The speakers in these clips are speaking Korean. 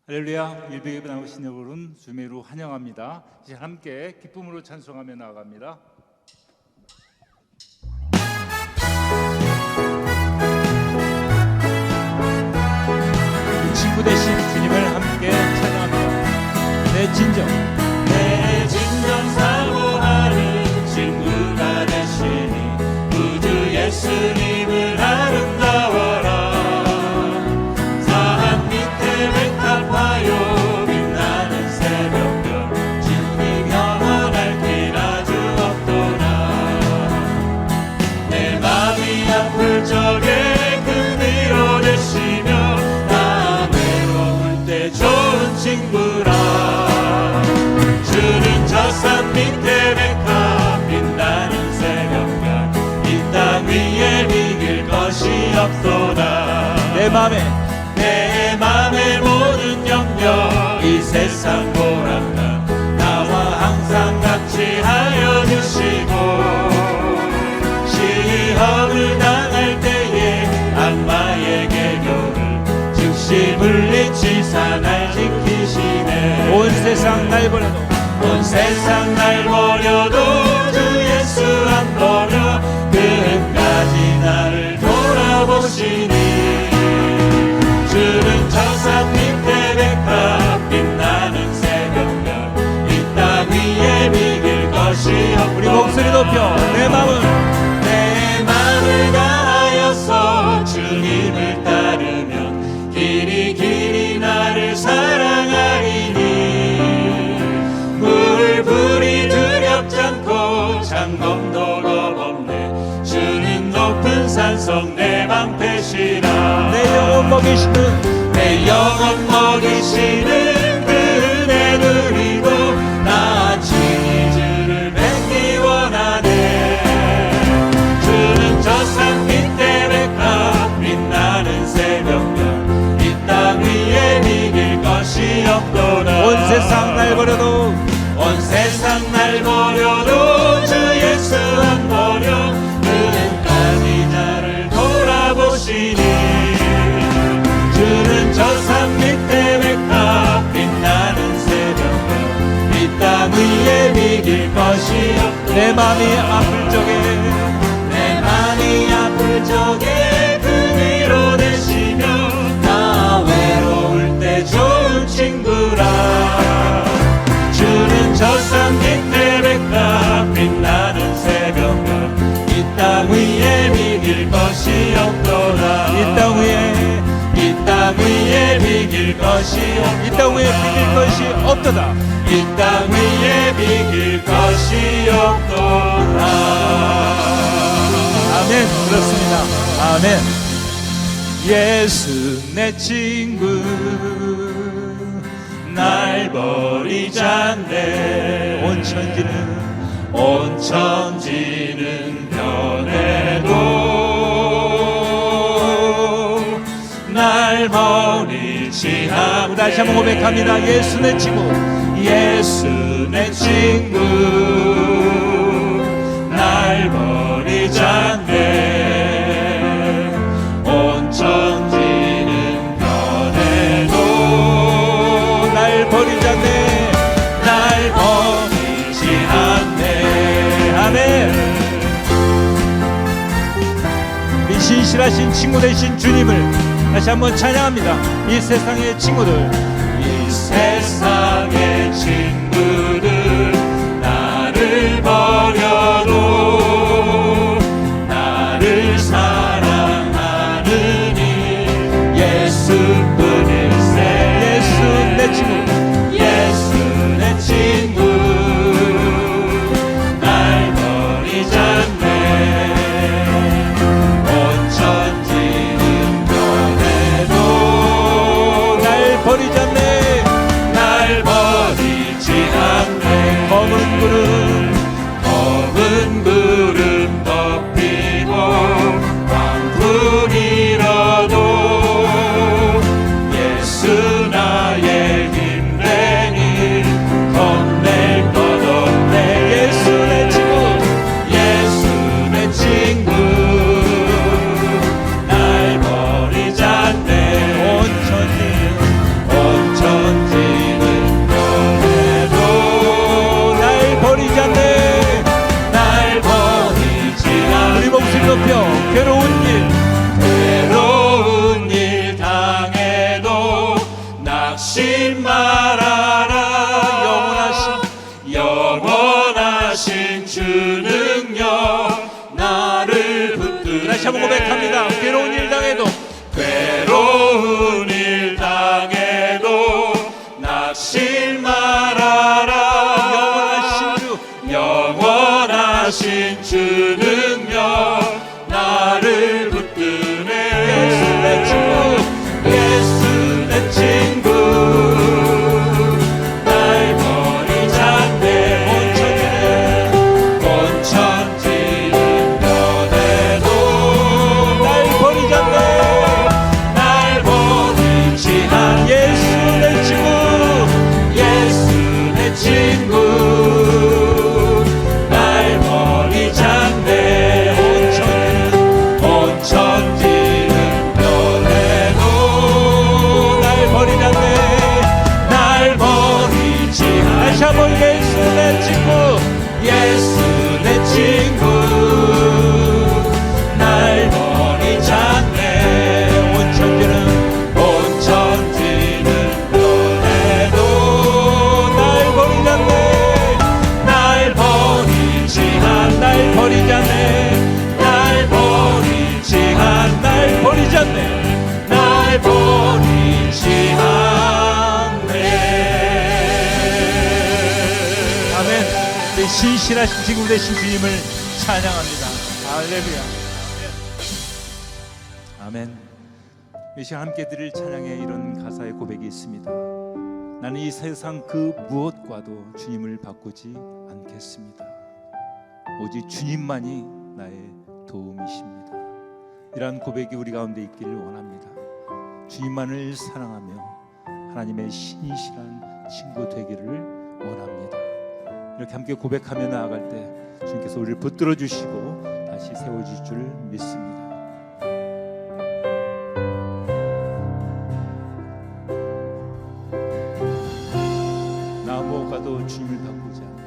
할렐루야. 일백예배 나오신 여러분 주님으로 환영합니다. 이제 함께 기쁨으로 찬송하며 나아갑니다. 친구 되신 주님을 함께 찬양합니다. 내 진정 사모하는 친구가 되시니 구주 예수님을 아름다워라. 산 밑에 백합화요 빛나는 새벽별 주님 영원할 길 아주 없도다. 내 맘이 아플 적에 그 위로 되시며 나 외로울 때 좋은 친구라. 주는 저 산 밑에 백합 빛나는 새벽별 이 땅 위에 비길 것이 없도다. 내 맘의 모든 염려 이 세상 보람나 나와 항상 같이 하여 주시고 시험을 당할 때에 악마의 계교를 즉시 물리치사 날 지키시네. 온 세상 날 버려도 주 예수 안 버려 끝까지 나를 돌아보시니. 주는 저 산 밑에 백합 빛나는 새벽별 이 땅 위에 비길 것이 없도다. 우리 목소리 높여 내 맘을 다하여서 주님을 따르면 길이 나를 사랑하리니. 불이 두렵지 않고 장검도 겁없네. 주는 높은 산성 내 방패시라. 내 영혼 먹이시는 그 은혜 누리고 나 친히 주를 뵙기 원하네. 주는 저 산 밑에 백합 빛나는 새벽별 이 땅 위에 비길 것이 없도다. 온 세상 날 버려도 주 예수 안 버려 끝까지 나를 돌아보시니. 주는 저 산 밑에 백합 빛나는 새벽별 이 땅 위에 비길 것이 없도다. 내 맘이 아플 적에 그 위로 되시며 나 외로울 때 좋은 친구라. 주는 저 산 밑에 백합 빛나는 새벽별 이 땅 위에 비길 것이 없도다. 이 땅 위에 비길 것이 없도다. 이 땅 위에 비길 것이 없도다. 아멘. 그렇습니다. 아멘. 예수 내 친구 날 버리지 않네. 온 천지는 변해도 날 버리지 않네. 다시 한번 고백합니다. 예수 내 친구 날 버리지 않네. 온 천지는 변해도 날 버리지 않네. 아멘. 우리 신실하신 친구 되신 주님을 다시 한번 찬양합니다. 이 세상의 친구들 나를 버려도 나를 사랑하느니 예수뿐일세. 예수 내 친구 날 버리지 않네. 온 천지는 변해도 날 버리지 않네. 가운데 신실하신 지금 되신 주님을 찬양합니다. 할렐루야. 아멘. 이 시간 함께 드릴 찬양에 이런 가사의 고백이 있습니다. 나는 이 세상 그 무엇과도 주님을 바꾸지 않겠습니다. 오직 주님만이 나의 도움이십니다. 이러한 고백이 우리 가운데 있기를 원합니다. 주님만을 사랑하며 하나님의 신실한 친구 되기를 원합니다. 이렇게 함께 고백하며 나아갈 때 주님께서 우리를 붙들어 주시고 다시 세워주실 줄 믿습니다. 나 무엇과도 주님을 바꾸지 않으리.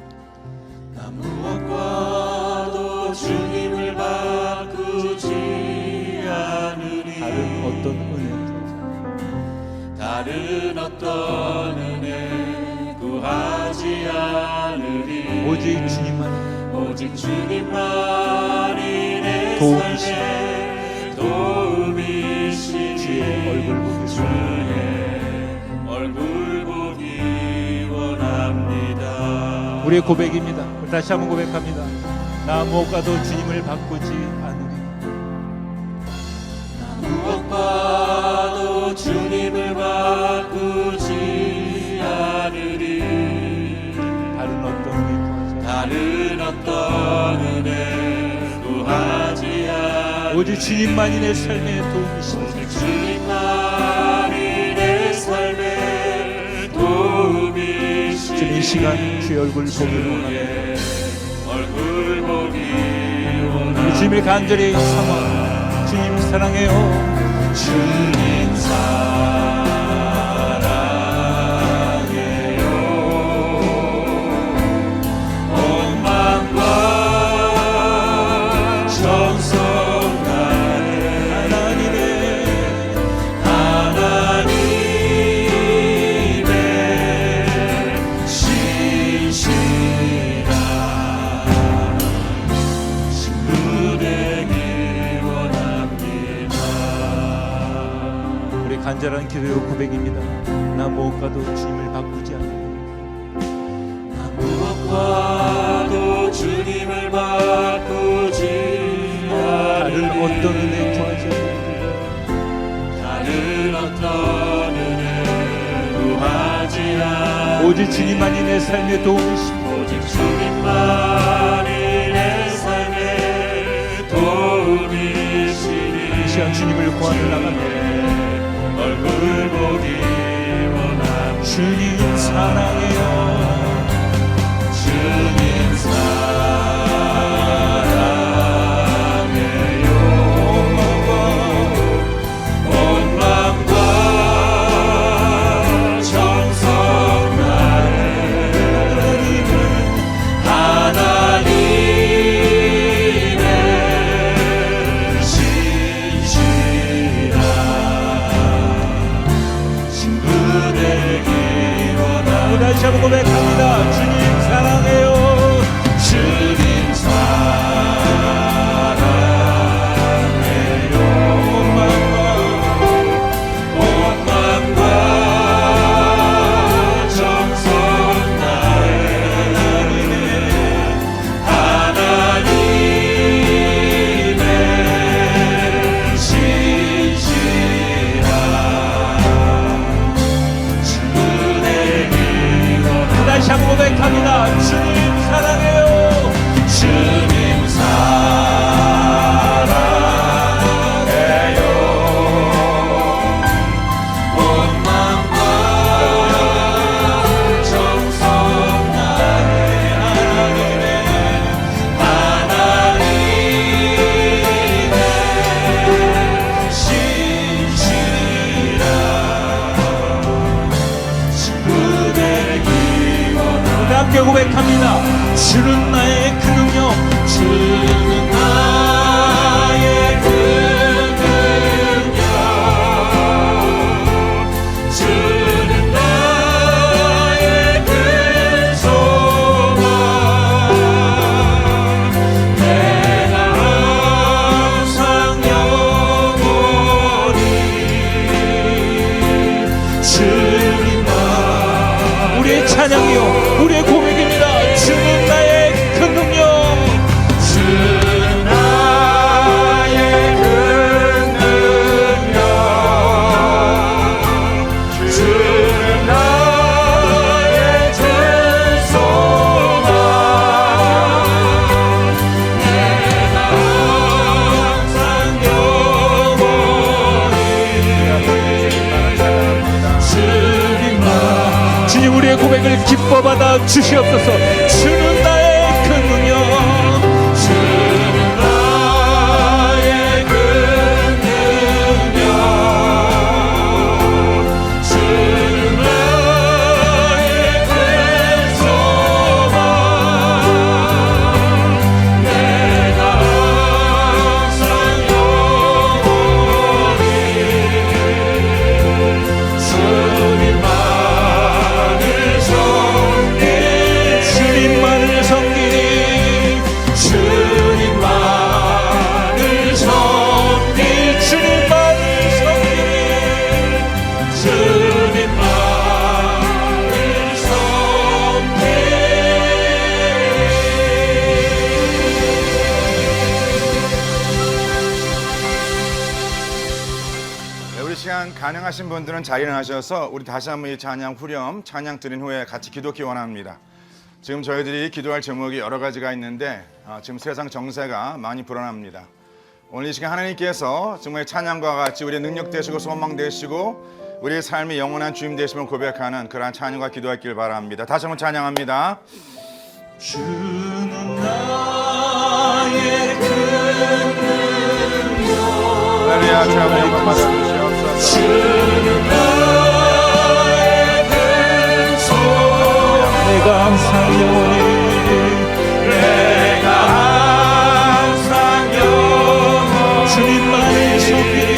나 무엇과도 주님을 바꾸지 않으리. 다른 어떤 은혜 구하지 않으리. 오직 주님만이 내 삶의 도움이시니 주의 얼굴 보기 원합니다. 우리의 고백입니다. 다시 한번 고백합니다. 나 무엇과도 주님을 바꾸지 않으리. 나 무엇과도 주님을 바꾸지 않으리. 다른 어떤 은혜 구하지 않으리. 오직 주님만이 내 삶의 도움이시니 오직 주님만이 내 삶의 도움이시니 주님 이 시간 주의 얼굴 보기를 원합니다. 얼굴 보기 원합니다. 주님을 간절히 삼아 주님 사랑해요. 주님 사랑해요. 온 마음과 정성 다해 하나님의 신실한 친구 되기 원합니다. 우리 간절한 기도의 고백입니다. 나 무엇과도 주님을 바꾸지 않으리. 나 무엇과도 주님을 바꾸지 다른 어떤 은혜 구하지 않으리. 다른 어떤 은혜 구하지 않으리. 오직 주님만이 내 삶의 도움이시니 오직 주님만이 내 삶의 도움이시니 이 시간 주님을 구하러 나갑니다. 얼굴 보기 원합니다. 주님 사랑해요. 주님 사랑해요. 온 마음과 정성 다해 하나님의 신실한 친구 되기 원합니다. 다시 한번 고백합니다. 주님 사랑해요. 주님 사랑해요. 온 마음과 정성 다해 하나님의 신실한 친구 되기 원합니다. 다시 한번 고백합니다. 주님 사랑해요. 주님 사랑해요. 온 마음과 정성 다해 하나님의 신실한 친구 되기 원합니다. 함께 고백합니다. 주는 나의 그 능력, 주는 나의 그 능력, 주는 나의 그 소망, 내가 항상 영원히 주님만. 우리의 찬양이요, 우리의 고백입니다. 주는 나의 그 고백을 기뻐 받아 주시옵소서. 주는 나의 큰 능력, 주는 나의 큰 능력, 주는 나의 큰 소망, 내가 항상 영원히 주님만을 섬기리, 주님만을 섬기리, 주님만을 섬기리, 주님만을 섬기리. 주님만을 섬기리. 네, 우리 시간 가능하신 분들은 자리에 나셔서 우리 다시 한번 이 찬양 후렴 찬양 드린 후에 같이 기도하기 원합니다. 지금 저희들이 기도할 제목이 여러 가지가 있는데 지금 세상 정세가 많이 불안합니다. 오늘 이 시간 하나님께서 정말 찬양과 같이 우리의 능력 되시고 소망 되시고 우리의 삶의 영원한 주임 되심을 고백하는 그러한 찬양과 기도하길 바랍니다. 다시 한번 찬양합니다. 주는 나의 큰 할렐루야. 주 아버지 영광 받아주시옵소서. 주는 나의 큰 소망, 내가 항상 영원히, 내가 항상 영원히 주님만을 섬기리,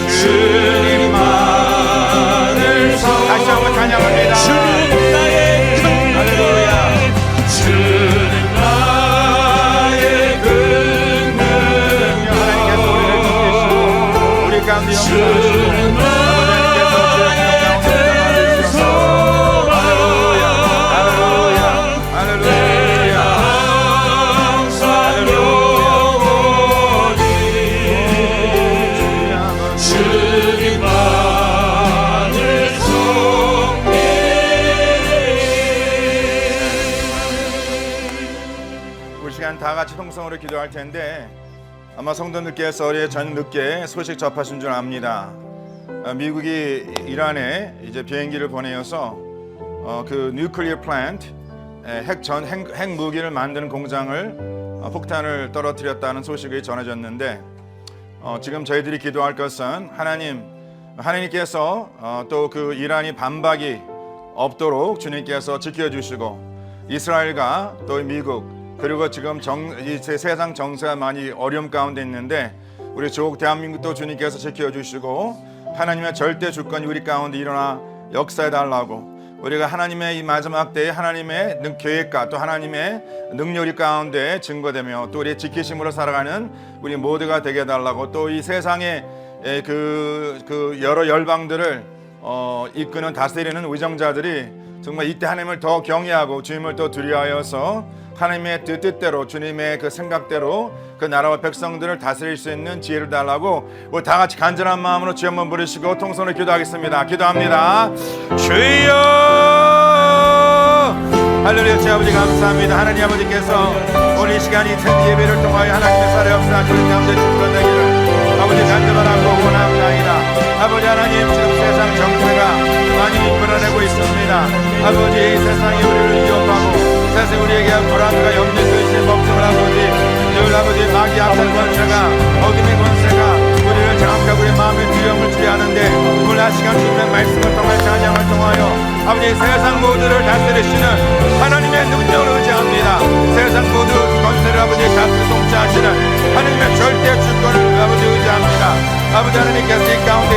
주님만을 다시 한번 찬양합니다. 주는 나의 큰 할렐루야. 주는 나의 큰 능력, 하나님께서 우리를 지키시고 우리 가운데 역사하시고 주는 아버지께서 주의 나의 큰 소망, 할렐루야. 할렐루야. 항상 영원히 주님만을 섬기리. 우리 시간 다 같이 통성으로 기도할 텐데 아마 성도님께서 어제 저녁 소식 접하신 줄 압니다. 미국이 이란에 이제 비행기를 보내어서 그 뉴클리어 플랜트 핵 무기를 만드는 공장을 폭탄을 떨어뜨렸다는 소식이 전해졌는데 지금 저희들이 기도할 것은 하나님께서 또 그 이란이 반박이 없도록 주님께서 지켜주시고 이스라엘과 또 미국 그리고 지금 이 세상 정세가 많이 어려움 가운데 있는데 우리 조국 대한민국도 주님께서 지켜주시고 하나님의 절대 주권이 우리 가운데 일어나 역사해 달라고 우리가 하나님의 이 마지막 때에 하나님의 계획과 또 하나님의 능력이 가운데 증거되며 또 우리의 지키심으로 살아가는 우리 모두가 되게 해달라고 또 이 세상의 그 여러 열방들을 이끄는 다스리는 위정자들이 정말 이때 하나님을 더 경외하고 주님을 더 두려워하여서 하나님의 뜻대로 주님의 그 생각대로 그 나라와 백성들을 다스릴 수 있는 지혜를 달라고 우리 다 같이 간절한 마음으로 주여 한번 부르시고 통성으로 기도하겠습니다. 기도합니다. 주여 할렐루야. 주 아버지 감사합니다. 하나님 아버지께서 오늘 이 시간 이 예배를 통하여 하나님의 살의 역사 주님 가운데 증거되기를 아버지 간절하고 원합니다. 아버지 하나님 지금 세상 정세가 많이 불안하고 있습니다. 아버지 이 세상이 우리를 위협하고 세상에 우리에게 불안과 염려 근심 걱정을 아버지 늘 아버지 마귀 앞선 권세가 어둠의 권세가 우리를 장악하고 우리의 마음의 두려움을 주게 하는데 오늘 이 시간 주님의 말씀을 통해 찬양을 통하여 아버지 세상 모두를 다스리시는 하나님의 능력을 의지합니다. 세상 모두 권세를 아버지 다스리 통치하시는 하나님의 절대 주권을 아버지 의지합니다. 아버지 하나님께서 이 가운데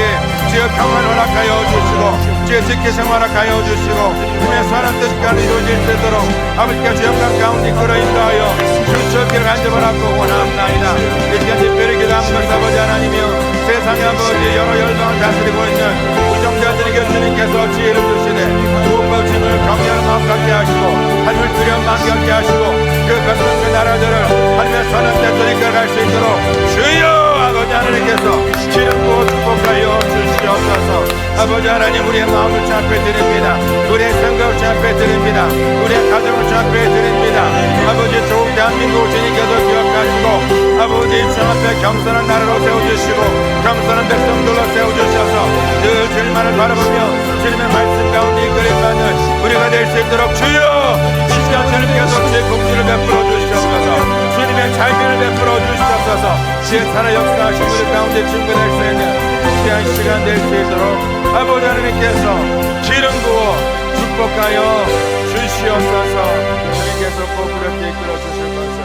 주의 평안을 허락하여 주시고 주의 지키심 허락하여 주시고 주의 선한 뜻까지 이루어질 수 있도록 아버지께 주의 영광 가운데 이끌어 인도하여 주의 간접하라고 원합나이다. 이 시간 특별히 기도하는 것은 아버지 하나님이여 세상의 아버지 여러 열방을 다스리고 있는 우정자들에게 주님께서 지혜를 주시되 무엇보다 주님을 경외하는 마음 갖게 하시고 하늘을 두려운 마음 갖게 하시고 그 백성 그 나라들을 하나님의 선한 뜻대로 이끌어갈 수 있도록 주여 아버지 하나님께서 기름 부어 축복하여 주시옵소서. 아버지 하나님 우리의 마음을 주 앞에 드립니다. 우리의 생각을 주 앞에 드립니다. 우리의 가정을 주 앞에 드립니다. 아버지 조국 대한민국 주님께서 기억하시고 아버지 주 앞에 겸손한 나라로 세워주시고 겸손한 백성들로 세워주셔서 늘 주님만을 바라보며 주님의 말씀 가운데 이끌림받는 수 있도록 주여 이 시간 주님께서 주의 공주를 베풀어 주시옵소서. 주님의 자유를 베풀어 주시옵소서. 지혜 살아 역사하신 우리 가운데 증거될 수 있는 귀한 시간 될 수 있도록 아버지 하나님께서 기름 부어 축복하여 주시옵소서. 주님께서 꼭 그렇게 이끌어 주실 것을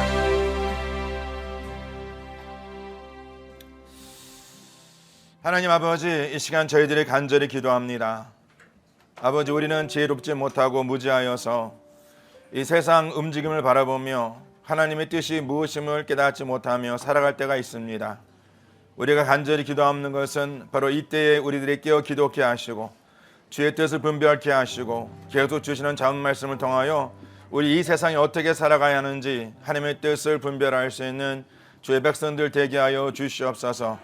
하나님 아버지, 이 시간 저희들이 간절히 기도합니다. 아버지, 우리는 지혜롭지 못하고 무지하여서 이 세상 움직임을 바라보며 하나님의 뜻이 무엇임을 깨닫지 못하며 살아갈 때가 있습니다. 우리가 간절히 기도하는 것은 바로 이때에 우리들이 깨어 기도케 하시고 주의 뜻을 분별케 하시고 계속 주시는 자문 말씀을 통하여 우리 이 세상에 어떻게 살아가야 하는지 하나님의 뜻을 분별할 수 있는 주의 백성들 되게 하여 주시옵소서.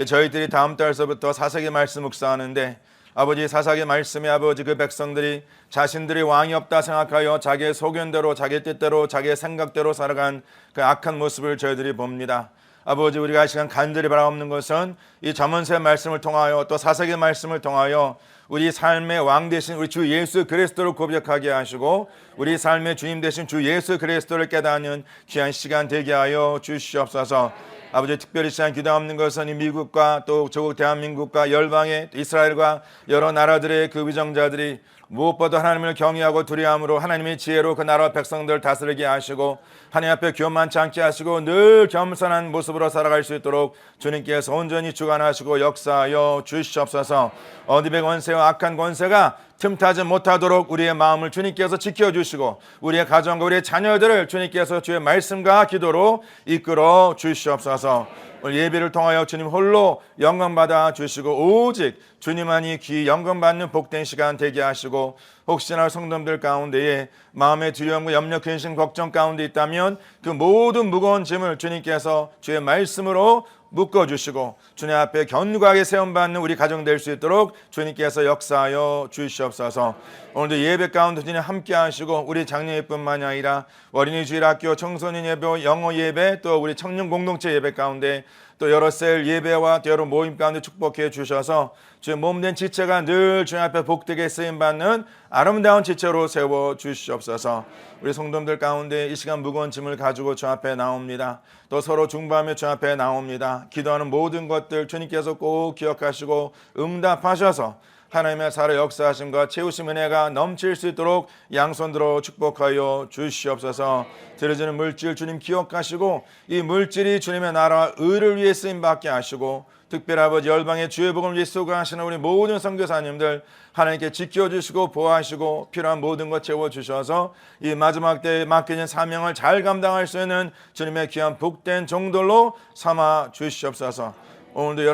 저희들이 다음 달서부터 사사기 말씀 묵상하는데 아버지, 사사기 말씀에 아버지 그 백성들이 자신들이 왕이 없다 생각하여 자기의 소견대로 자기 뜻대로 자기의 생각대로 살아간 그 악한 모습을 저희들이 봅니다. 아버지, 우리가 이 시간 간절히 바라옵는 것은 이 잠언서의 말씀을 통하여 또 사사기 말씀을 통하여 우리 삶의 왕 되신 우리 주 예수 그리스도를 고백하게 하시고 우리 삶의 주님 되신 주 예수 그리스도를 깨닫는 귀한 시간 되게 하여 주시옵소서. 아버지, 특별히 시간 기도하는 것은 이 미국과 또 조국 대한민국과 열방의 이스라엘과 여러 나라들의 그 위정자들이 무엇보다 하나님을 경외하고 두려움으로 하나님의 지혜로 그 나라 백성들을 다스리게 하시고 하나님 앞에 교만치 않게 하시고 늘 겸손한 모습으로 살아갈 수 있도록 주님께서 온전히 주관하시고 역사하여 주시옵소서. 어디의 권세와 악한 권세가 틈타지 못하도록 우리의 마음을 주님께서 지켜주시고 우리의 가정과 우리의 자녀들을 주님께서 주의 말씀과 기도로 이끌어 주시옵소서. 오늘 예배를 통하여 주님 홀로 영광받아 주시고 오직 주님만이 귀 영광받는 복된 시간 되게 하시고 혹시나 성도들 가운데에 마음의 두려움과 염려, 근심, 걱정 가운데 있다면 그 모든 무거운 짐을 주님께서 주의 말씀으로 묶어주시고 주님 앞에 견고하게 세움받는 우리 가정 될 수 있도록 주님께서 역사하여 주시옵소서. 오늘도 예배 가운데 주님 함께 하시고 우리 장로예뿐만이 아니라 어린이 주일학교 청소년 예배, 영어 예배, 또 우리 청년 공동체 예배 가운데 또 여러 셀 예배와 여러 모임 가운데 축복해 주셔서 주의 몸된 지체가 늘 주님 앞에 복되게 쓰임받는 아름다운 지체로 세워 주시옵소서. 우리 성도들 가운데 이 시간 무거운 짐을 가지고 주 앞에 나옵니다. 또 서로 중보하며 주 앞에 나옵니다. 기도하는 모든 것들 주님께서 꼭 기억하시고 응답하셔서 하나님의 살아 역사하심과 채우심 은혜가 넘칠 수 있도록 양손들어 축복하여 주시옵소서. 들어지는 물질 주님 기억하시고 이 물질이 주님의 나라와 의를 위해 쓰임받게 하시고 특별히 아버지 열방의 주의 복음을 위해 수고하시는 우리 모든 선교사님들 하나님께 지켜주시고 보호하시고 필요한 모든 것 채워주셔서 이 마지막 때에 맡겨진 사명을 잘 감당할 수 있는 주님의 귀한 복된 종들로 삼아 주시옵소서. 오늘도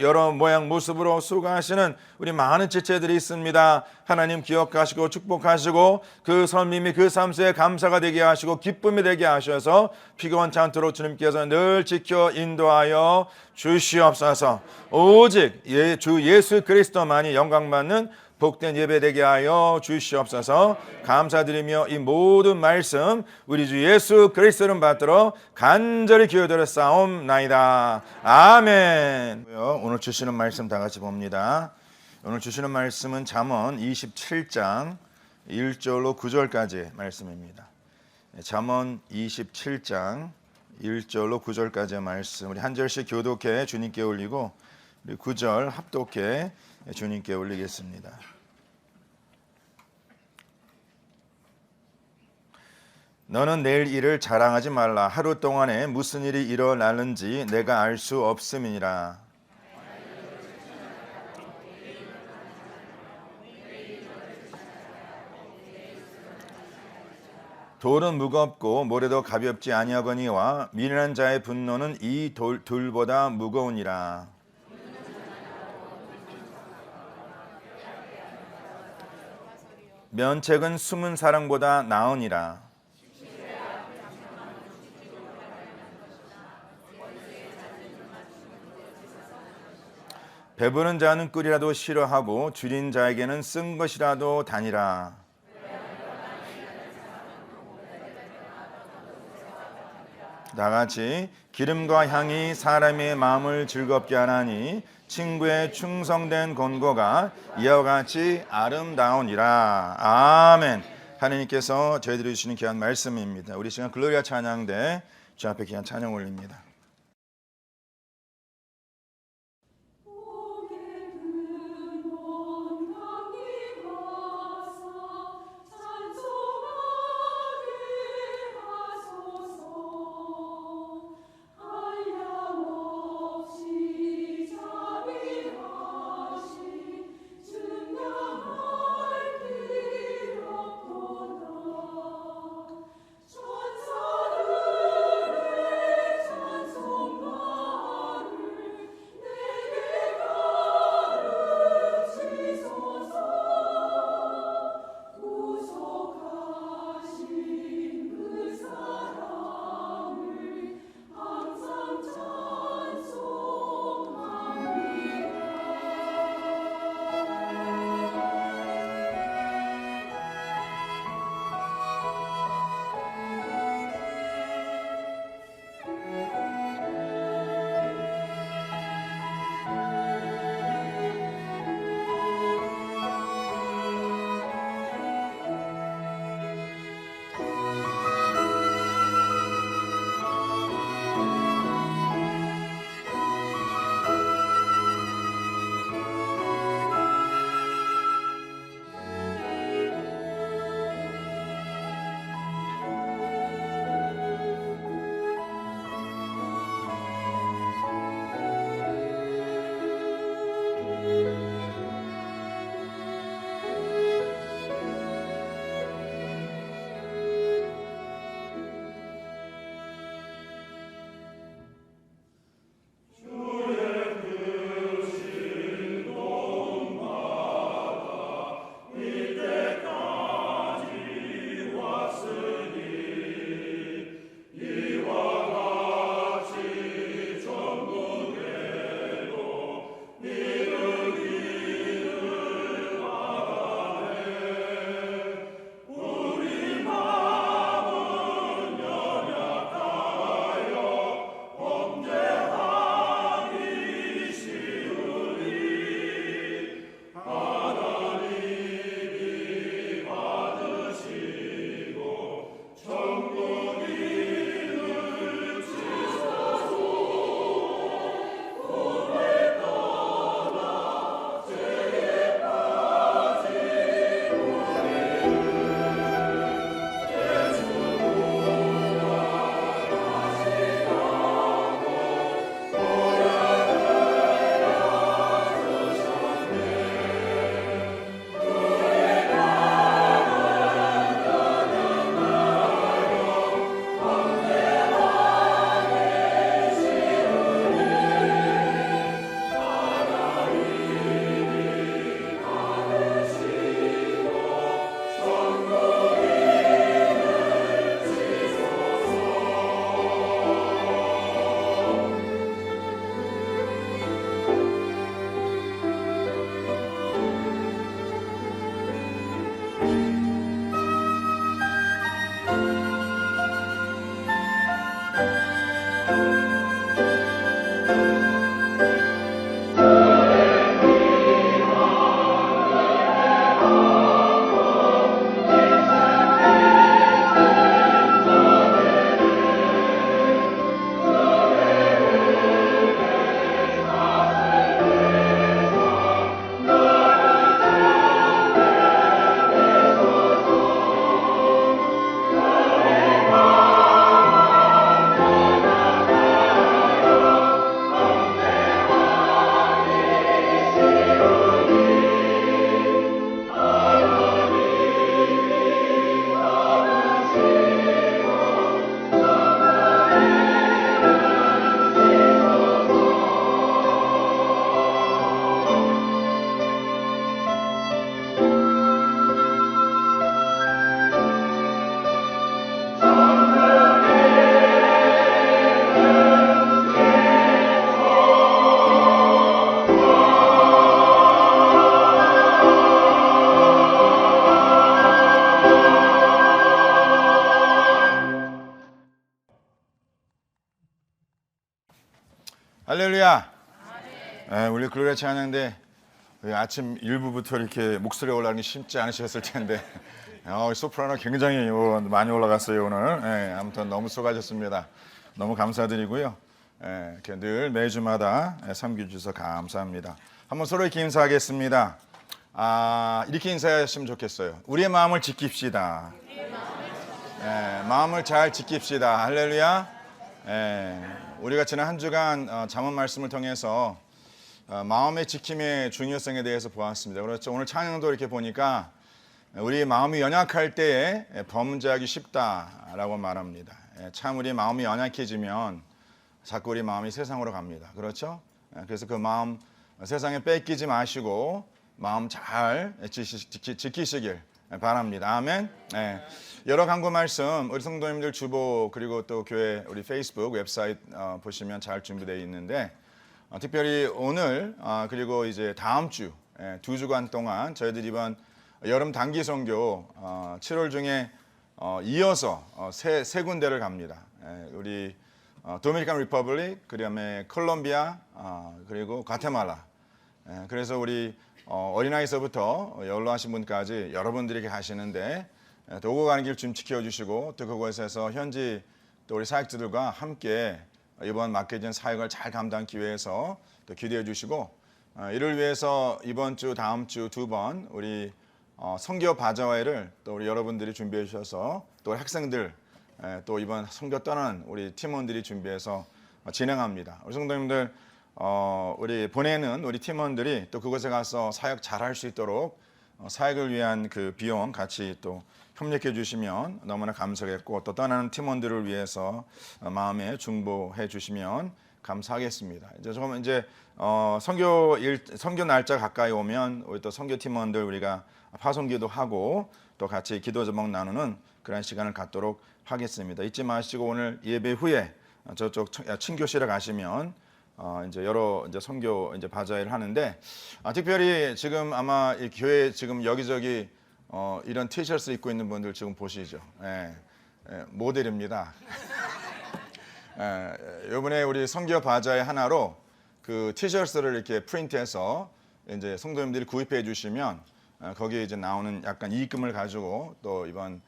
여러 모양 모습으로 수고하시는 우리 많은 지체들이 있습니다. 하나님 기억하시고 축복하시고 그 선림이 그 삶속에 감사가 되게 하시고 기쁨이 되게 하셔서 피곤치 않도록 주님께서 늘 지켜 인도하여 주시옵소서. 오직 주 예수 그리스도만이 영광받는 복된 예배 되게 하여 주시옵소서. 감사드리며 이 모든 말씀 우리 주 예수 그리스도를 받들어 간절히 기도드려 싸움나이다. 아멘. 오늘 주시는 말씀 다 같이 봅니다. 오늘 주시는 말씀은 잠언 27장 1절로 9절까지 말씀입니다. 잠언 27장 1절로 9절까지의 말씀 우리 한 절씩 교독해 주님께 올리고 우리 9절 합독해 주님께 올리겠습니다. 너는 내일 일을 자랑하지 말라. 하루 동안에 무슨 일이 일어나는지 내가 알 수 없음이니라. 돌은 무겁고 모래도 가볍지 아니하거니와 미련한 자의 분노는 이 돌보다 무거우니라. 면책은 숨은 사랑보다 나으니라. 배부른 자는 꿀이라도 싫어하고 줄인 자에게는 쓴 것이라도 다니라. 다같이 기름과 향이 사람의 마음을 즐겁게 하나니 친구의 충성된 권고가 이와 같이 아름다우니라. 아멘. 하나님께서 저희들이 주시는 귀한 말씀입니다. 우리 시간 글로리아 찬양대 주 앞에 귀한 찬양 올립니다. 할렐루야. 우리 글로리아 찬양대 아침 일부부터 이렇게 목소리가 올라가는 게 쉽지 않으셨을 텐데 소프라노 굉장히 많이 올라갔어요 오늘. 예, 아무튼 너무 수고하셨습니다. 너무 감사드리고요. 예, 이렇게 늘 매주마다 섬겨주셔서 감사합니다. 한번 서로 이렇게 인사하겠습니다. 이렇게 인사하시면 좋겠어요. 우리의 마음을 지킵시다. 예, 마음을 잘 지킵시다. 할렐루야. 예, 우리가 지난 한 주간 잠언 말씀을 통해서 마음의 지킴의 중요성에 대해서 보았습니다. 그렇죠. 오늘 찬양도 이렇게 보니까 우리 마음이 연약할 때에 범죄하기 쉽다라고 말합니다. 참 우리 마음이 연약해지면 자꾸 우리 마음이 세상으로 갑니다. 그렇죠? 그래서 그 마음 세상에 뺏기지 마시고 마음 잘 지키시길 바랍니다. 아멘. 여러 강구 말씀 우리 성도님들 주보 그리고 또 교회 우리 페이스북 웹사이트 보시면 잘 준비되어 있는데 특별히 오늘 그리고 이제 다음 주 2주간 동안 저희들이 이번 여름 단기 선교 7월 중에 이어서 세 군데를 갑니다. 우리 도미니칸 리퍼블릭, 그다음에 콜롬비아, 그리고 과테말라. 그래서 우리 어린아이서부터 연로하신 분까지 여러분들이 가시는데 또 오고 가는 길 좀 지켜주시고 또 그곳에서 현지 또 우리 사역자들과 함께 이번 맡겨진 사역을 잘 감당하기 위해서 또 기도해 주시고 이를 위해서 이번 주 다음 주 2번 우리 선교 바자회를 또 우리 여러분들이 준비해 주셔서 또 학생들 또 이번 선교 떠나는 우리 팀원들이 준비해서 진행합니다. 우리 성도님들 우리 보내는 우리 팀원들이 또 그곳에 가서 사역 잘할 수 있도록 사역을 위한 그 비용 같이 또 협력해 주시면 너무나 감사하겠고 또 떠나는 팀원들을 위해서 마음에 중보해 주시면 감사하겠습니다. 이제 조금 이제 선교 날짜 가까이 오면 우리 또 선교 팀원들 우리가 파송기도 하고 또 같이 기도 제목 나누는 그런 시간을 갖도록 하겠습니다. 잊지 마시고 오늘 예배 후에 저쪽 친교실에 가시면 이제 여러 이제 선교 이제 바자회를 하는데 특별히 지금 아마 이 교회 지금 여기저기 이런 티셔츠 입고 있는 분들 지금 보시죠. 모델입니다. 이번에 우리 선교 바자회 하나로 그 티셔츠를 이렇게 프린트해서 이제 성도님들이 구입해 주시면 거기에 이제 나오는 약간 이익금을 가지고 또 이번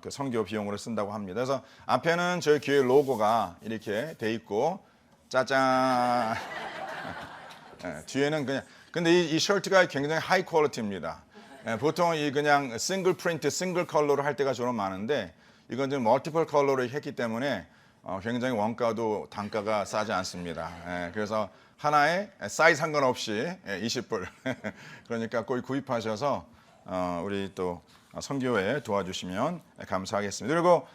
그 선교 비용으로 쓴다고 합니다. 그래서 앞에는 저희 교회 로고가 이렇게 돼 있고 짜잔. 뒤에는 그냥 근데 이 셔츠가 굉장히 하이 퀄리티입니다. 보통 이 그냥 싱글 프린트, 싱글 컬러로 할 때가 주로 많은데 이건 좀 멀티플 컬러로 했기 때문에 굉장히 원가도 단가가 싸지 않습니다. 그래서 하나에 사이즈 상관없이 20불. 그러니까 꼭 구입하셔서 우리 또 선교회 도와주시면 감사하겠습니다. 그리고